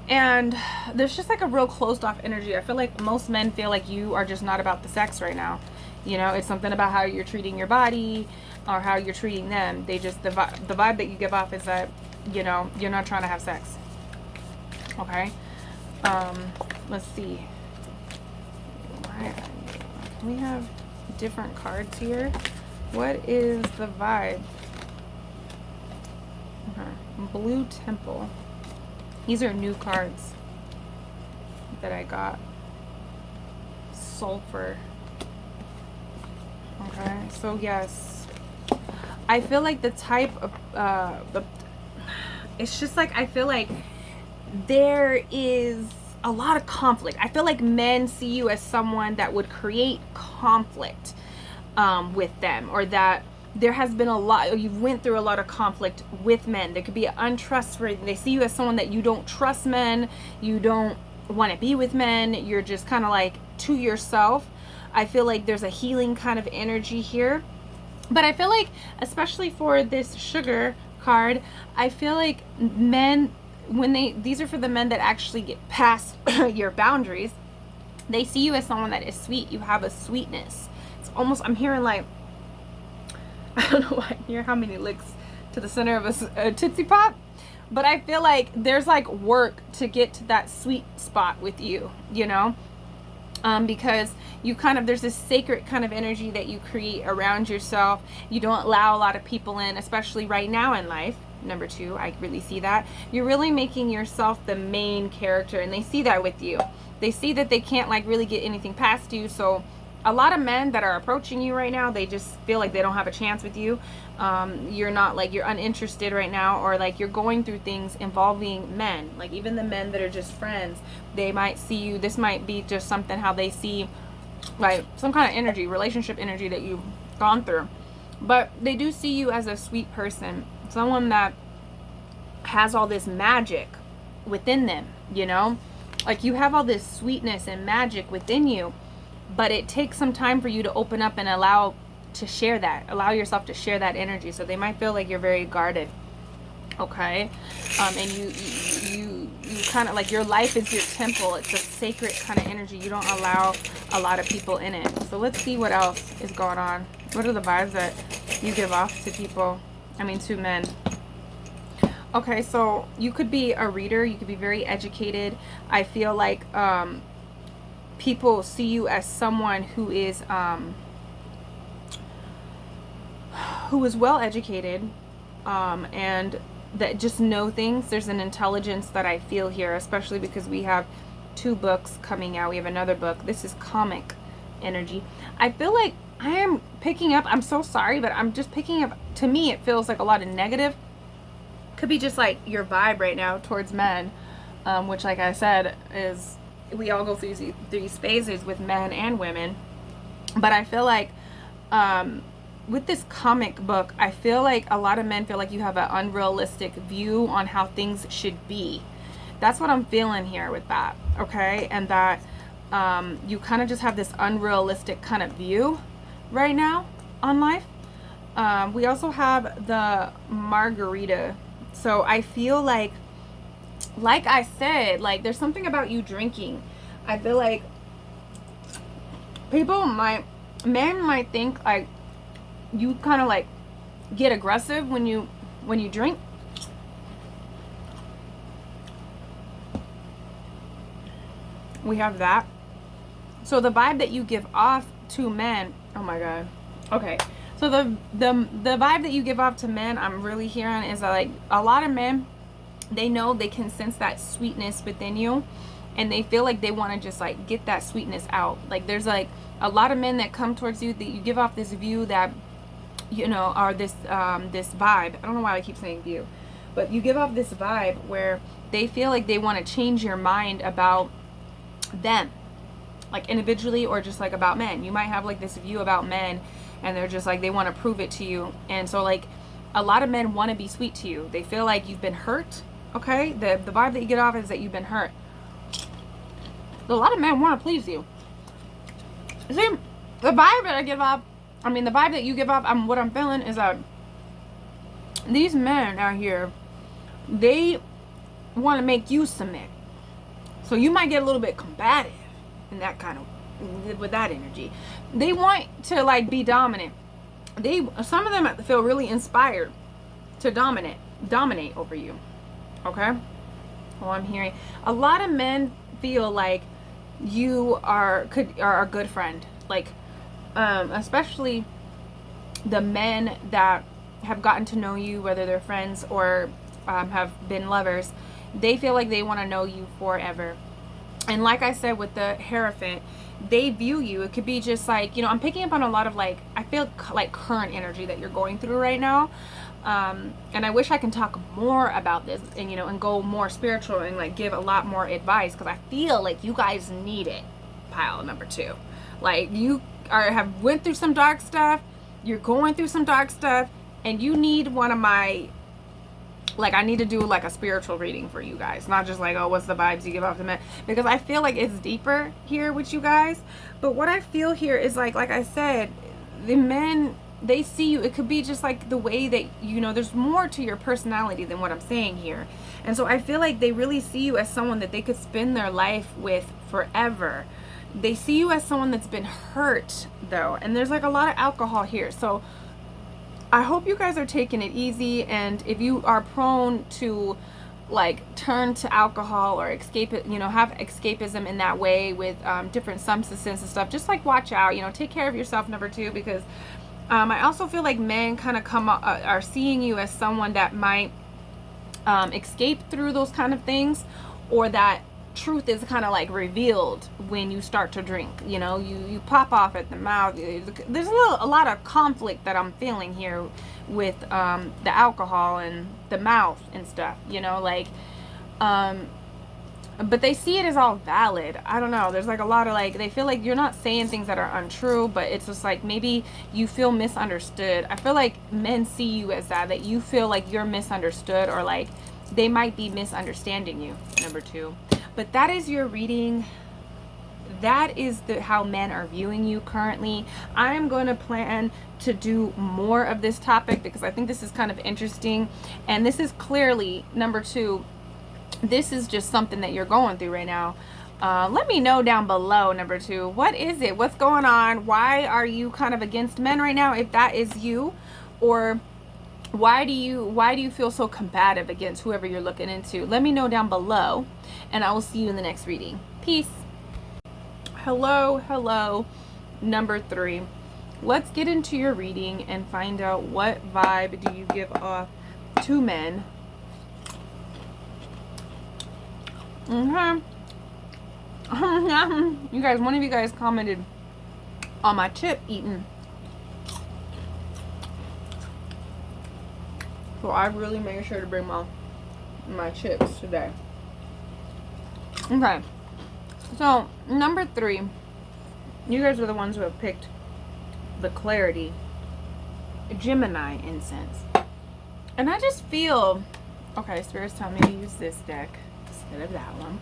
And there's just like a real closed off energy. I feel like most men feel like you are just not about the sex right now. You know, it's something about how you're treating your body or how you're treating them. They just, the vibe that you give off is that, you know, you're not trying to have sex. Okay. Let's see. Can we have different cards here? What is the vibe? Blue Temple. These are new cards that I got. Sulfur. Okay, so yes, I feel like the type of it's just like I feel like there is a lot of conflict. I feel like men see you as someone that would create conflict with them, or that there has been a lot, or you've went through a lot of conflict with men. There could be untrustworthy. They see you as someone that you don't trust men, you don't want to be with men, you're just kind of like to yourself. I feel like there's a healing kind of energy here. But I feel like, especially for this sugar card, I feel like men, these are for the men that actually get past your boundaries. They see you as someone that is sweet. You have a sweetness. It's almost, I'm hearing like, I don't know why I hear how many licks to the center of a Tootsie Pop. But I feel like there's like work to get to that sweet spot with you, you know? Because you kind of, there's this sacred kind of energy that you create around yourself. You don't allow a lot of people in, especially right now in life. Number two, I really see that. You're really making yourself the main character, and they see that with you. They see that they can't like really get anything past you. So a lot of men that are approaching you right now, they just feel like they don't have a chance with you. You're not like, you're uninterested right now, or like you're going through things involving men. Like even the men that are just friends, they might see you, this might be just something how they see like some kind of energy, relationship energy that you've gone through. But they do see you as a sweet person, someone that has all this magic within them, you know? Like you have all this sweetness and magic within you. But it takes some time for you to open up and allow yourself to share that energy. So they might feel like you're very guarded. Okay. And you kind of like, your life is your temple. It's a sacred kind of energy. You don't allow a lot of people in it. So let's see what else is going on. What are the vibes that you give off to people? I mean, to men. Okay. So you could be a reader. You could be very educated. I feel like, people see you as someone who is well educated, and that just know things. There's an intelligence that I feel here, especially because we have 2 books coming out. We have another book. This is comic energy. I feel like I am picking up, I'm so sorry, but I'm just picking up, to me it feels like a lot of negative. Could be just like your vibe right now towards men, which like I said is, we all go through these phases with men and women. But I feel like with this comic book, I feel like a lot of men feel like you have an unrealistic view on how things should be. That's what I'm feeling here with that, okay? And that you kind of just have this unrealistic kind of view right now on life. We also have the margarita. So I feel like I said, like there's something about you drinking. I feel like men might think like you kind of like get aggressive when you when you drink. We have that. So the vibe that you give off to men, oh my god. Okay. So the vibe that you give off to men, I'm really hearing is that, like, a lot of men, they know they can sense that sweetness within you, and they feel like they want to just like get that sweetness out. Like, there's like a lot of men that come towards you that you give off this view that, you know, are this this vibe. I don't know why I keep saying view, but you give off this vibe where they feel like they want to change your mind about them, like individually or just like about men. You might have like this view about men, and they're just like, they want to prove it to you. And so like a lot of men want to be sweet to you. They feel like you've been hurt. Okay, the vibe that you get off is that you've been hurt. A lot of men want to please you. See, the vibe that I give off, I mean the vibe that you give off, what I'm feeling is that these men out here, they want to make you submit. So you might get a little bit combative in that kind of, with that energy. They want to like be dominant. Some of them feel really inspired to dominate over you. Okay? Well, I'm hearing a lot of men feel like you are a good friend. Like, especially the men that have gotten to know you, whether they're friends or have been lovers, they feel like they want to know you forever. And like I said with the Hierophant, they view you, it could be just like, you know, I'm picking up on a lot of like, I feel like current energy that you're going through right now. And I wish I can talk more about this and, you know, and go more spiritual and like give a lot more advice, because I feel like you guys need it. Pile number 2. Like, you have went through some dark stuff, you're going through some dark stuff, and you need one of my, like, I need to do like a spiritual reading for you guys, not just like, oh, what's the vibes you give off to men, because I feel like it's deeper here with you guys. But what I feel here is like I said, the men, they see you, it could be just like the way that, you know, there's more to your personality than what I'm saying here. And so I feel like they really see you as someone that they could spend their life with forever. They see you as someone that's been hurt though, and there's like a lot of alcohol here. So I hope you guys are taking it easy, and if you are prone to like turn to alcohol or escape it, you know, have escapism in that way with different substances and stuff, just like watch out, you know, take care of yourself, number 2, because I also feel like men kind of are seeing you as someone that might escape through those kind of things, or that truth is kind of like revealed when you start to drink. You know, you pop off at the mouth. There's a lot of conflict that I'm feeling here with the alcohol and the mouth and stuff, you know, like but they see it as all valid. I don't know, there's like a lot of like, they feel like you're not saying things that are untrue, but it's just like maybe you feel misunderstood. I feel like men see you as that you feel like you're misunderstood, or like they might be misunderstanding you, number 2. But that is your reading. That is how men are viewing you currently. I am going to plan to do more of this topic because I think this is kind of interesting. And this is clearly, number 2, this is just something that you're going through right now. Let me know down below, number 2. What is it? What's going on? Why are you kind of against men right now, if that is you? Or why do you feel so combative against whoever you're looking into? Let me know down below, and I will see you in the next reading. Peace. Hello, number 3. Let's get into your reading and find out what vibe do you give off to men. Okay. You guys, one of you guys commented on my chip eating. So I really made sure to bring my chips today. Okay. So, number 3. You guys are the ones who have picked the Clarity Gemini incense. And I just feel, okay, Spirit's telling me to use this deck instead of that one.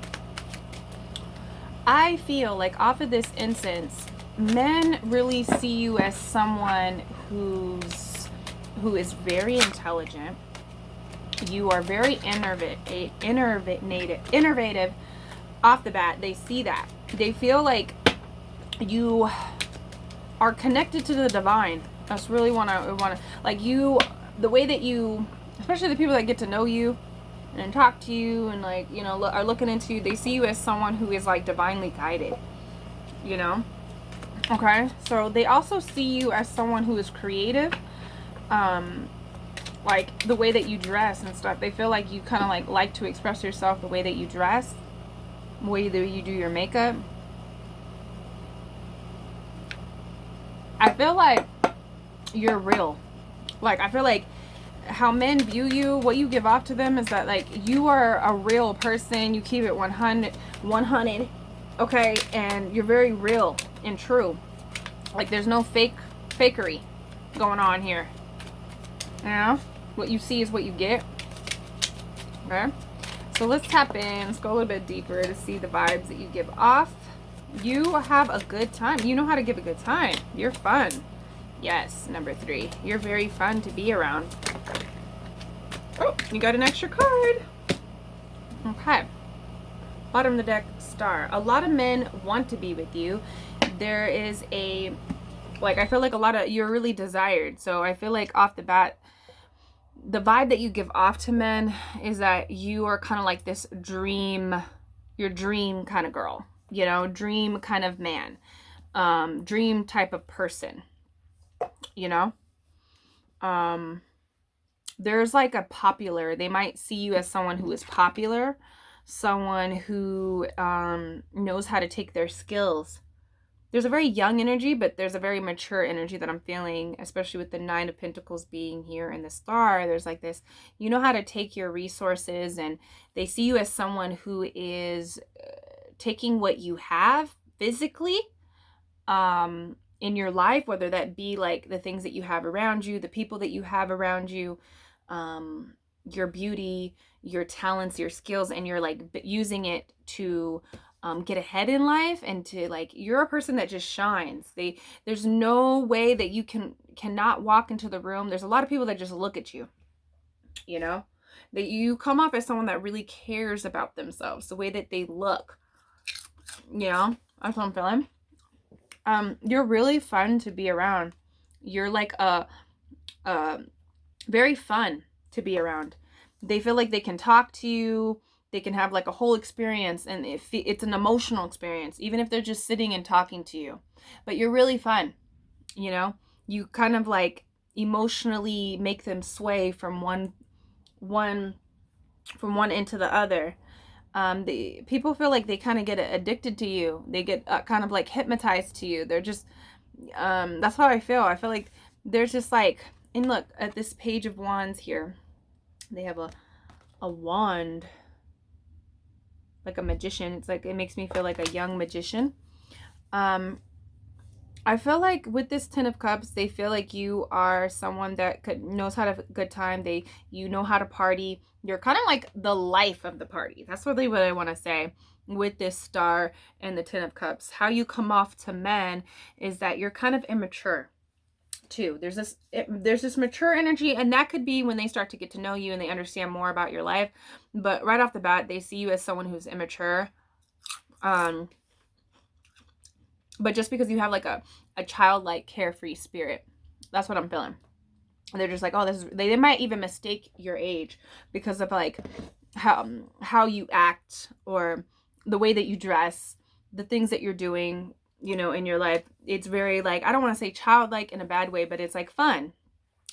I feel like off of this incense, men really see you as someone who is very intelligent. You are very innovative off the bat. They see that. They feel like you are connected to the divine. That's really wanna like you, the way that you especially the people that get to know you and talk to you and like, you know, are looking into you, they see you as someone who is like divinely guided, you know. Okay, so they also see you as someone who is creative, like the way that you dress and stuff. They feel like you kind of like to express yourself the way that you dress, the way that you do your makeup. I feel like you're real. Like, I feel like how men view you, what you give off to them is that like you are a real person. You keep it 100, okay, and you're very real and true. Like, there's no fakery going on here. You know, what you see is what you get. Okay, so let's tap in. Let's go a little bit deeper to see the vibes that you give off. You have a good time. You know how to give a good time. You're fun. Yes, number 3. You're very fun to be around. Oh, you got an extra card. Okay. Bottom of the deck, Star. A lot of men want to be with you. There is a, like, I feel like a lot of, you're really desired. So I feel like off the bat, the vibe that you give off to men is that you are kind of like this dream, your dream kind of girl, you know, dream kind of man, dream type of person, you know. There's like a popular, they might see you as someone who is popular, someone who knows how to take their skills. There's a very young energy, but there's a very mature energy that I'm feeling, especially with the 9 of Pentacles being here and the Star. There's like this, you know how to take your resources, and they see you as someone who is taking what you have physically in your life, whether that be like the things that you have around you, the people that you have around you, your beauty, your talents, your skills, and you're like using it to get ahead in life, and to like, you're a person that just shines. There's no way that you cannot walk into the room. There's a lot of people that just look at you, you know, that you come off as someone that really cares about themselves, the way that they look, you know. That's what I'm feeling. You're really fun to be around. You're like a very fun to be around. They feel like they can talk to you. They can have like a whole experience, and it's an emotional experience, even if they're just sitting and talking to you. But you're really fun, you know. You kind of like emotionally make them sway from one end to the other. The people feel like they kind of get addicted to you. They get kind of like hypnotized to you. They're just that's how I feel. I feel like there's just like, and look at this Page of Wands here. They have a wand, like a magician. It's like, it makes me feel like a young magician. I feel like with this 10 of Cups, they feel like you are someone that knows how to have a good time. You know how to party. You're kind of like the life of the party. That's really what I want to say with this Star and the 10 of Cups. How you come off to men is that you're kind of immature too. There's this mature energy, and that could be when they start to get to know you and they understand more about your life. But right off the bat, they see you as someone who's immature. But just because you have like a childlike, carefree spirit, that's what I'm feeling. They're just like, oh, this is, they might even mistake your age because of like how you act, or the way that you dress, the things that you're doing, you know, in your life. It's very like, I don't want to say childlike in a bad way, but it's like fun.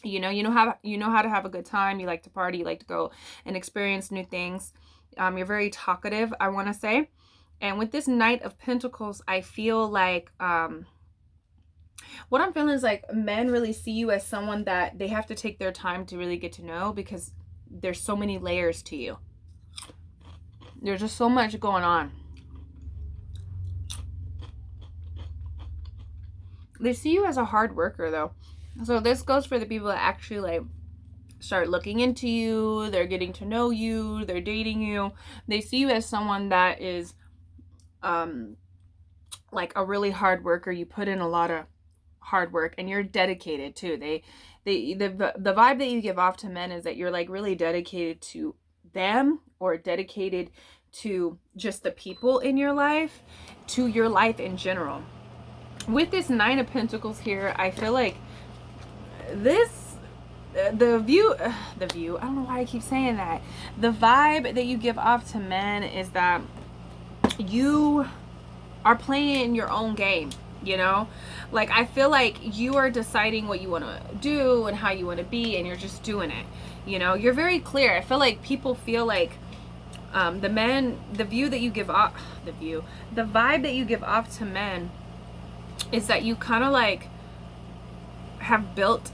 You know how to have a good time. You like to party. You like to go and experience new things. You're very talkative, I want to say. And with this Knight of Pentacles, I feel like what I'm feeling is like men really see you as someone that they have to take their time to really get to know, because there's so many layers to you. There's just so much going on. They see you as a hard worker though. So this goes for the people that actually like start looking into you. They're getting to know you. They're dating you. They see you as someone that is like a really hard worker. You put in a lot of hard work, and you're dedicated too. The vibe that you give off to men is that you're like really dedicated to them, or dedicated to just the people in your life, to your life in general. With this 9 of Pentacles here, I feel like this the view, I don't know why I keep saying that. The vibe that you give off to men is that you are playing your own game, you know? Like, I feel like you are deciding what you want to do and how you want to be, and you're just doing it, you know? You're very clear. I feel like people feel like the view that you give off, the vibe that you give off to men is that you kind of like have built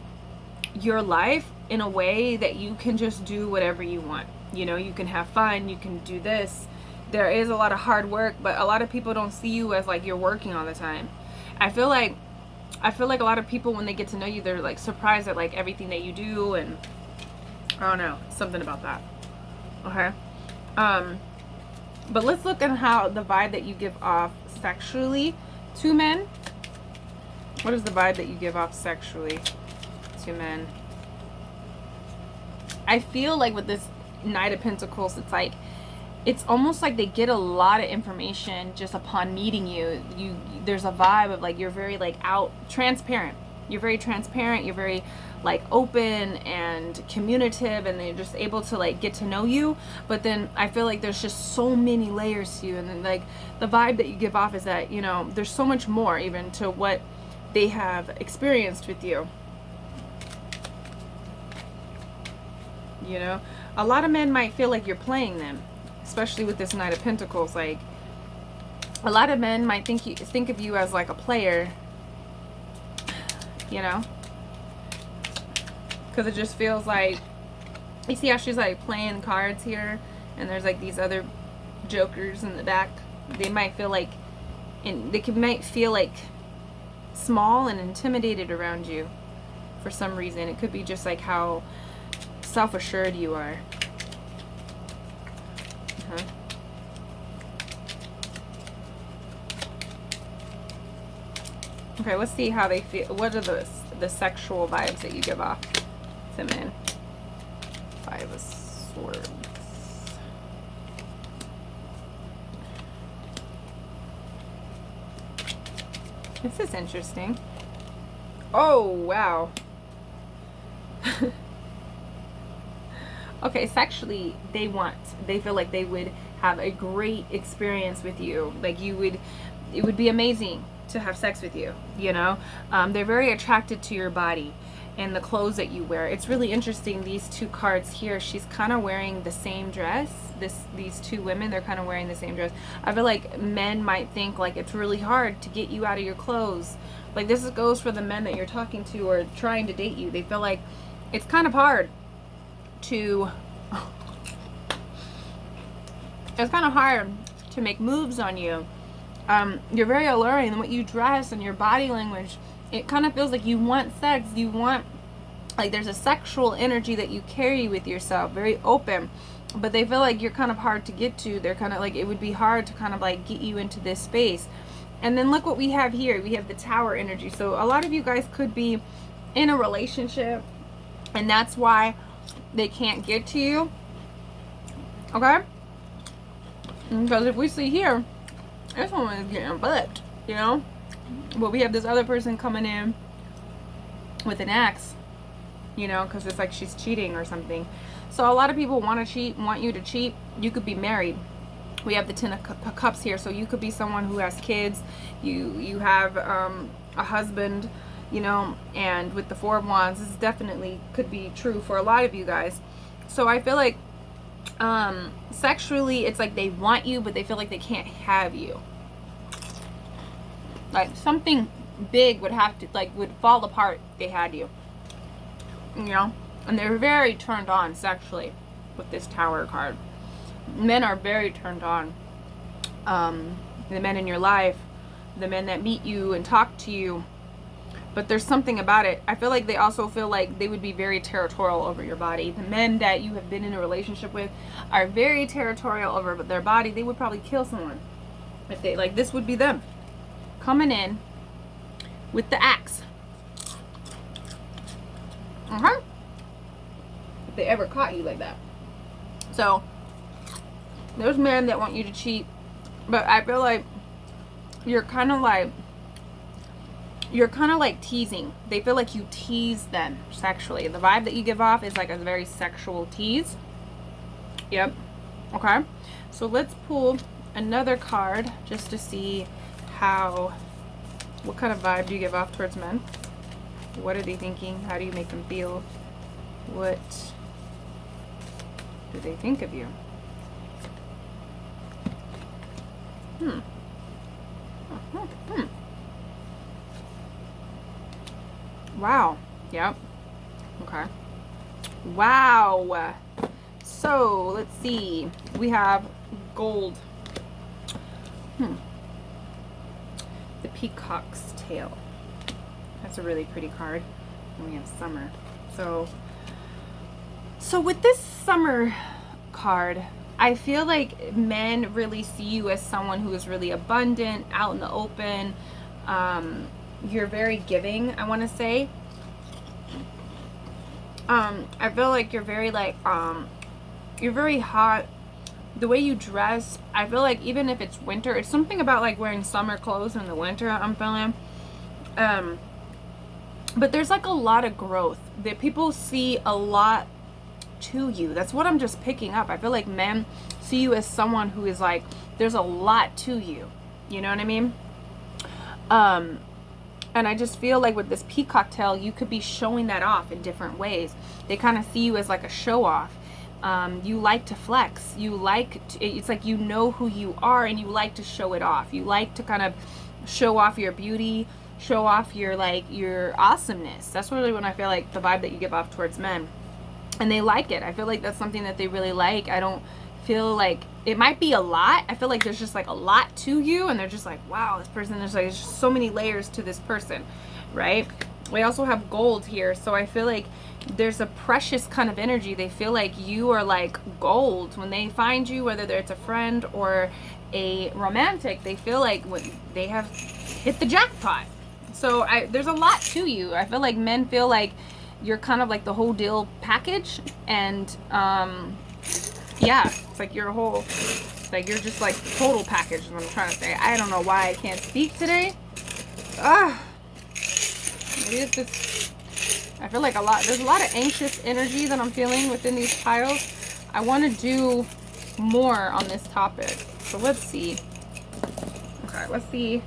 your life in a way that you can just do whatever you want. You know, you can have fun, you can do this. There is a lot of hard work, but a lot of people don't see you as like you're working all the time. I feel like a lot of people, when they get to know you, they're like surprised at like everything that you do, and I don't know, something about that. Okay. But let's look at how the vibe that you give off sexually to men. What is the vibe that you give off sexually to men? I feel like with this Knight of Pentacles, it's like, it's almost like they get a lot of information just upon meeting you. There's a vibe of like, you're very like transparent. You're very transparent. You're very like open and communicative, and they're just able to like get to know you. But then I feel like there's just so many layers to you, and then like the vibe that you give off is that, you know, there's so much more even to what they have experienced with you. You know, a lot of men might feel like you're playing them, especially with this Knight of Pentacles. Like, a lot of men might think of you as like a player, you know, because it just feels like, you see how she's like playing cards here, and there's like these other jokers in the back. They might feel like, might feel like small and intimidated around you for some reason. It could be just like how self-assured you are. Okay, let's see how they feel. What are the sexual vibes that you give off to men? Five of Swords. This is interesting. Oh, wow. Okay, sexually, they feel like they would have a great experience with you. Like, it would be amazing to have sex with you, you know? They're very attracted to your body and the clothes that you wear. It's really interesting, these two cards here, she's kind of wearing the same dress. These two women, they're kind of wearing the same dress. I feel like men might think like it's really hard to get you out of your clothes. Like, this goes for the men that you're talking to or trying to date you. They feel like it's kind of hard to make moves on you. You're very alluring, and what you dress and your body language, it kind of feels like you want sex. You want, like, there's a sexual energy that you carry with yourself, very open, but they feel like you're kind of hard to get to. They're kind of like, it would be hard to kind of like get you into this space. And then look what we have here. We have the Tower energy. So a lot of you guys could be in a relationship, and that's why they can't get to you. Okay? Because if we see here, this woman is getting butt, you know? But we have this other person coming in with an axe, you know, because it's like she's cheating or something. So a lot of people want to cheat, want you to cheat. You could be married. We have the Ten of Cups here, so you could be someone who has kids. You have a husband, you know, and with the Four of Wands, this definitely could be true for a lot of you guys. So I feel like sexually, it's like they want you, but they feel like they can't have you. Like, something big would have to, like, would fall apart if they had you, you know? And they're very turned on sexually with this Tower card. Men are very turned on. The men in your life, the men that meet you and talk to you. But there's something about it. I feel like they also feel like they would be very territorial over your body. The men that you have been in a relationship with are very territorial over their body. They would probably kill someone if they, like, this would be them coming in with the axe. If they ever caught you like that. So there's men that want you to cheat, but I feel like you're kind of like you're kind of like teasing. They feel like you tease them sexually. The vibe that you give off is like a very sexual tease. Yep. Okay. So let's pull another card just to see what kind of vibe do you give off towards men? What are they thinking? How do you make them feel? What do they think of you? Wow. Yep. Okay. Wow. So let's see. We have gold. The peacock's tail. That's a really pretty card. And we have summer. So with this summer card, I feel like men really see you as someone who is really abundant, out in the open. You're very giving, I want to say. I feel like you're very like, you're very hot. The way you dress, I feel like even if it's winter, it's something about like wearing summer clothes in the winter, I'm feeling. But there's like a lot of growth that people see a lot to you. That's what I'm just picking up. I feel like men see you as someone who is like, there's a lot to you. You know what I mean? And I just feel like with this peacock tail, you could be showing that off in different ways. They kind of see you as like a show off. You like to flex. You like to, it's like you know who you are and you like to show it off. You like to kind of show off your beauty, show off your like your awesomeness. That's really when I feel like the vibe that you give off towards men. And they like it. I feel like that's something that they really like. I don't feel like it might be a lot. I feel like there's just like a lot to you and they're just like, wow, this person, there's just so many layers to this person, right? We also have gold here, so I feel like there's a precious kind of energy. They feel like you are like gold when they find you, whether it's a friend or a romantic. They feel like when they have hit the jackpot. So there's a lot to you. I feel like men feel like you're kind of like the whole deal package, and yeah, it's like your whole, like you're just like total package is what I'm trying to say. I don't know why I can't speak today. Maybe it's just, I feel like there's a lot of anxious energy that I'm feeling within these piles. I want to do more on this topic. So let's see. Okay, let's see.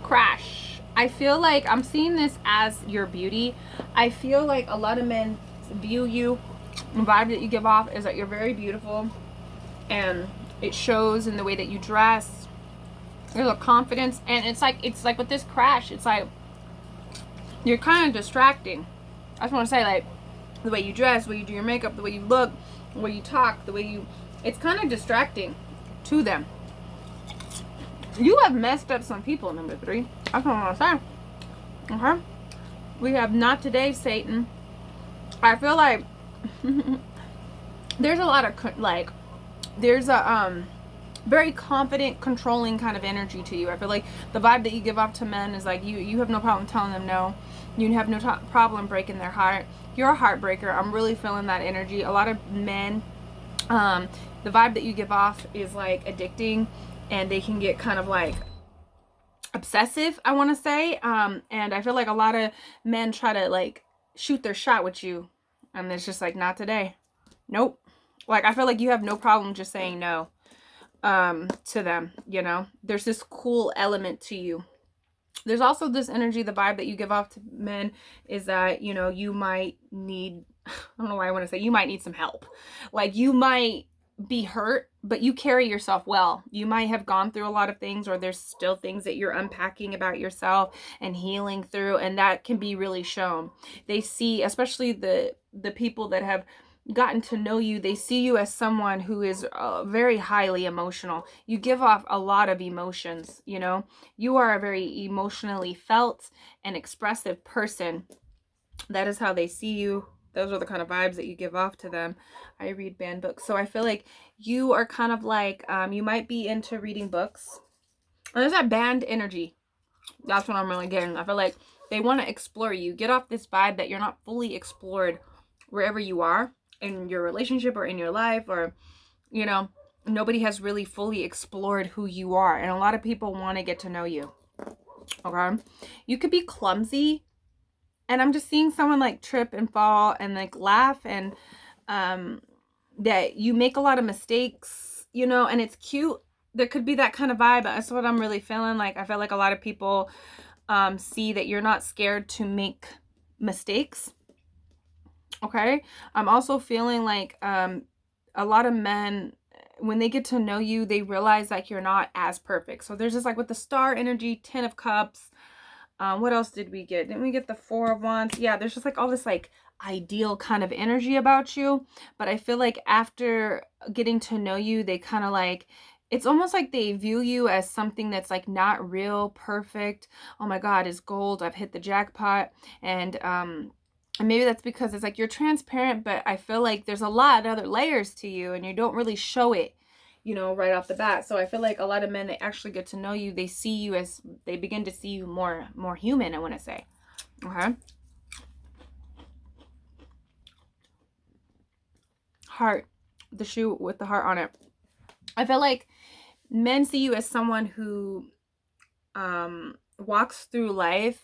Crash. I feel like I'm seeing this as your beauty. I feel like a lot of men view you, the vibe that you give off is that you're very beautiful, and it shows in the way that you dress. There's a confidence, and it's like with this crash, it's like you're kind of distracting. I just want to say, like, the way you dress, the way you do your makeup, the way you look, the way you talk, the way you, it's kind of distracting to them. You have messed up some people, number 3. That's what I want to say. Okay? We have not today, Satan. I feel like there's a lot of, like, there's a very confident, controlling kind of energy to you. I feel like the vibe that you give off to men is like you have no problem telling them no. You have no problem breaking their heart. You're a heartbreaker. I'm really feeling that energy. A lot of men, the vibe that you give off is like addicting, and they can get kind of like obsessive, I want to say. And I feel like a lot of men try to like shoot their shot with you, and it's just like, not today. Nope. Like, I feel like you have no problem just saying no to them, you know. There's this cool element to you. There's also this energy, the vibe that you give off to men is that, you know, you might need, I don't know why I want to say, you might need some help. Like, you might be hurt, but you carry yourself well. You might have gone through a lot of things, or there's still things that you're unpacking about yourself and healing through, and that can be really shown. They see, especially the people that have gotten to know you, they see you as someone who is very highly emotional. You give off a lot of emotions, you know. You are a very emotionally felt and expressive person. That is how they see you. Those are the kind of vibes that you give off to them. I read banned books. So I feel like you are kind of like, you might be into reading books. And there's that banned energy. That's what I'm really getting. I feel like they want to explore you. Get off this vibe that you're not fully explored wherever you are in your relationship or in your life, or, you know, nobody has really fully explored who you are. And a lot of people want to get to know you. Okay. You could be clumsy. And I'm just seeing someone like trip and fall and like laugh, and that you make a lot of mistakes, you know, and it's cute. There could be that kind of vibe. That's what I'm really feeling. Like, I feel like a lot of people see that you're not scared to make mistakes. Okay. I'm also feeling like a lot of men, when they get to know you, they realize like you're not as perfect. So there's just like with the star energy, 10 of cups. What else did we get? Didn't we get the 4 of wands? Yeah, there's just like all this like ideal kind of energy about you. But I feel like after getting to know you, they kind of like, it's almost like they view you as something that's like not real, perfect. Oh my God, it's gold. I've hit the jackpot. And maybe that's because it's like you're transparent, but I feel like there's a lot of other layers to you and you don't really show it, you know, right off the bat. So I feel like a lot of men that actually get to know you, they see you as, they begin to see you more human, I want to say. Okay. Heart, the shoe with the heart on it. I feel like men see you as someone who walks through life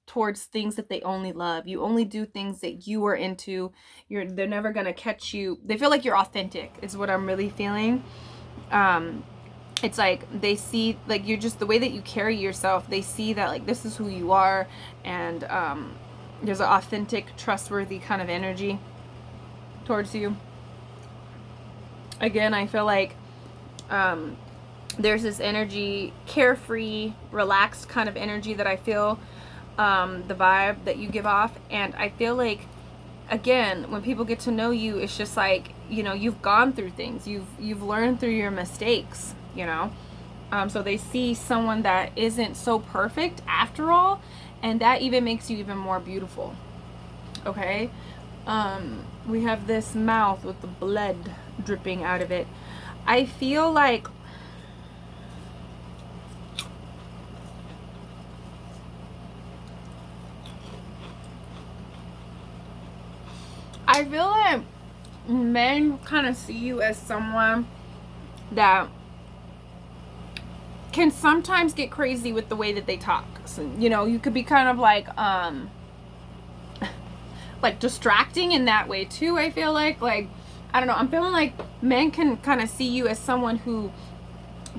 towards things that they only love. You only do things that you are into. They're never gonna catch you. They feel like you're authentic is what I'm really feeling. It's like they see like you're just the way that you carry yourself. They see that like this is who you are, and there's an authentic, trustworthy kind of energy towards you. Again, I feel like there's this energy, carefree, relaxed kind of energy that I feel, the vibe that you give off. And I feel like, again, when people get to know you, it's just like, you know, you've gone through things, you've learned through your mistakes, you know. So they see someone that isn't so perfect after all, and that even makes you even more beautiful. Okay. We have this mouth with the blood dripping out of it. I feel like men kind of see you as someone that can sometimes get crazy with the way that they talk. So, you know, you could be kind of like distracting in that way too. I feel like I don't know, I'm feeling like men can kind of see you as someone who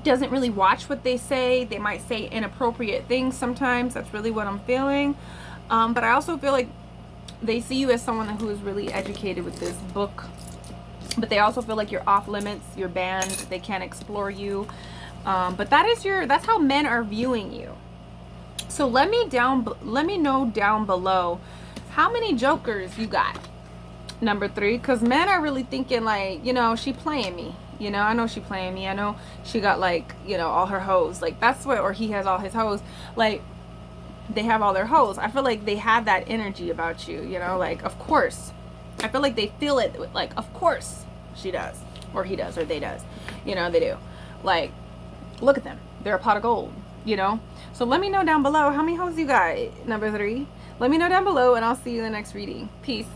doesn't really watch what they say. They might say inappropriate things sometimes. That's really what I'm feeling. But I also feel like they see you as someone who is really educated with this book, but they also feel like you're off limits, you're banned, they can't explore you. But that's how men are viewing you. So let me know down below how many jokers you got, number 3, because men are really thinking like, you know, she playing me. You know, I know she playing me. I know she got like, you know, all her hoes. Like that's what, or he has all his hoes. Like they have all their hoes. I feel like they have that energy about you, you know, like, of course. I feel like they feel it, like, of course she does, or he does, or they does, you know, they do. Like, look at them. They're a pot of gold, you know. So let me know down below how many hoes you got, number 3. Let me know down below, and I'll see you in the next reading. Peace.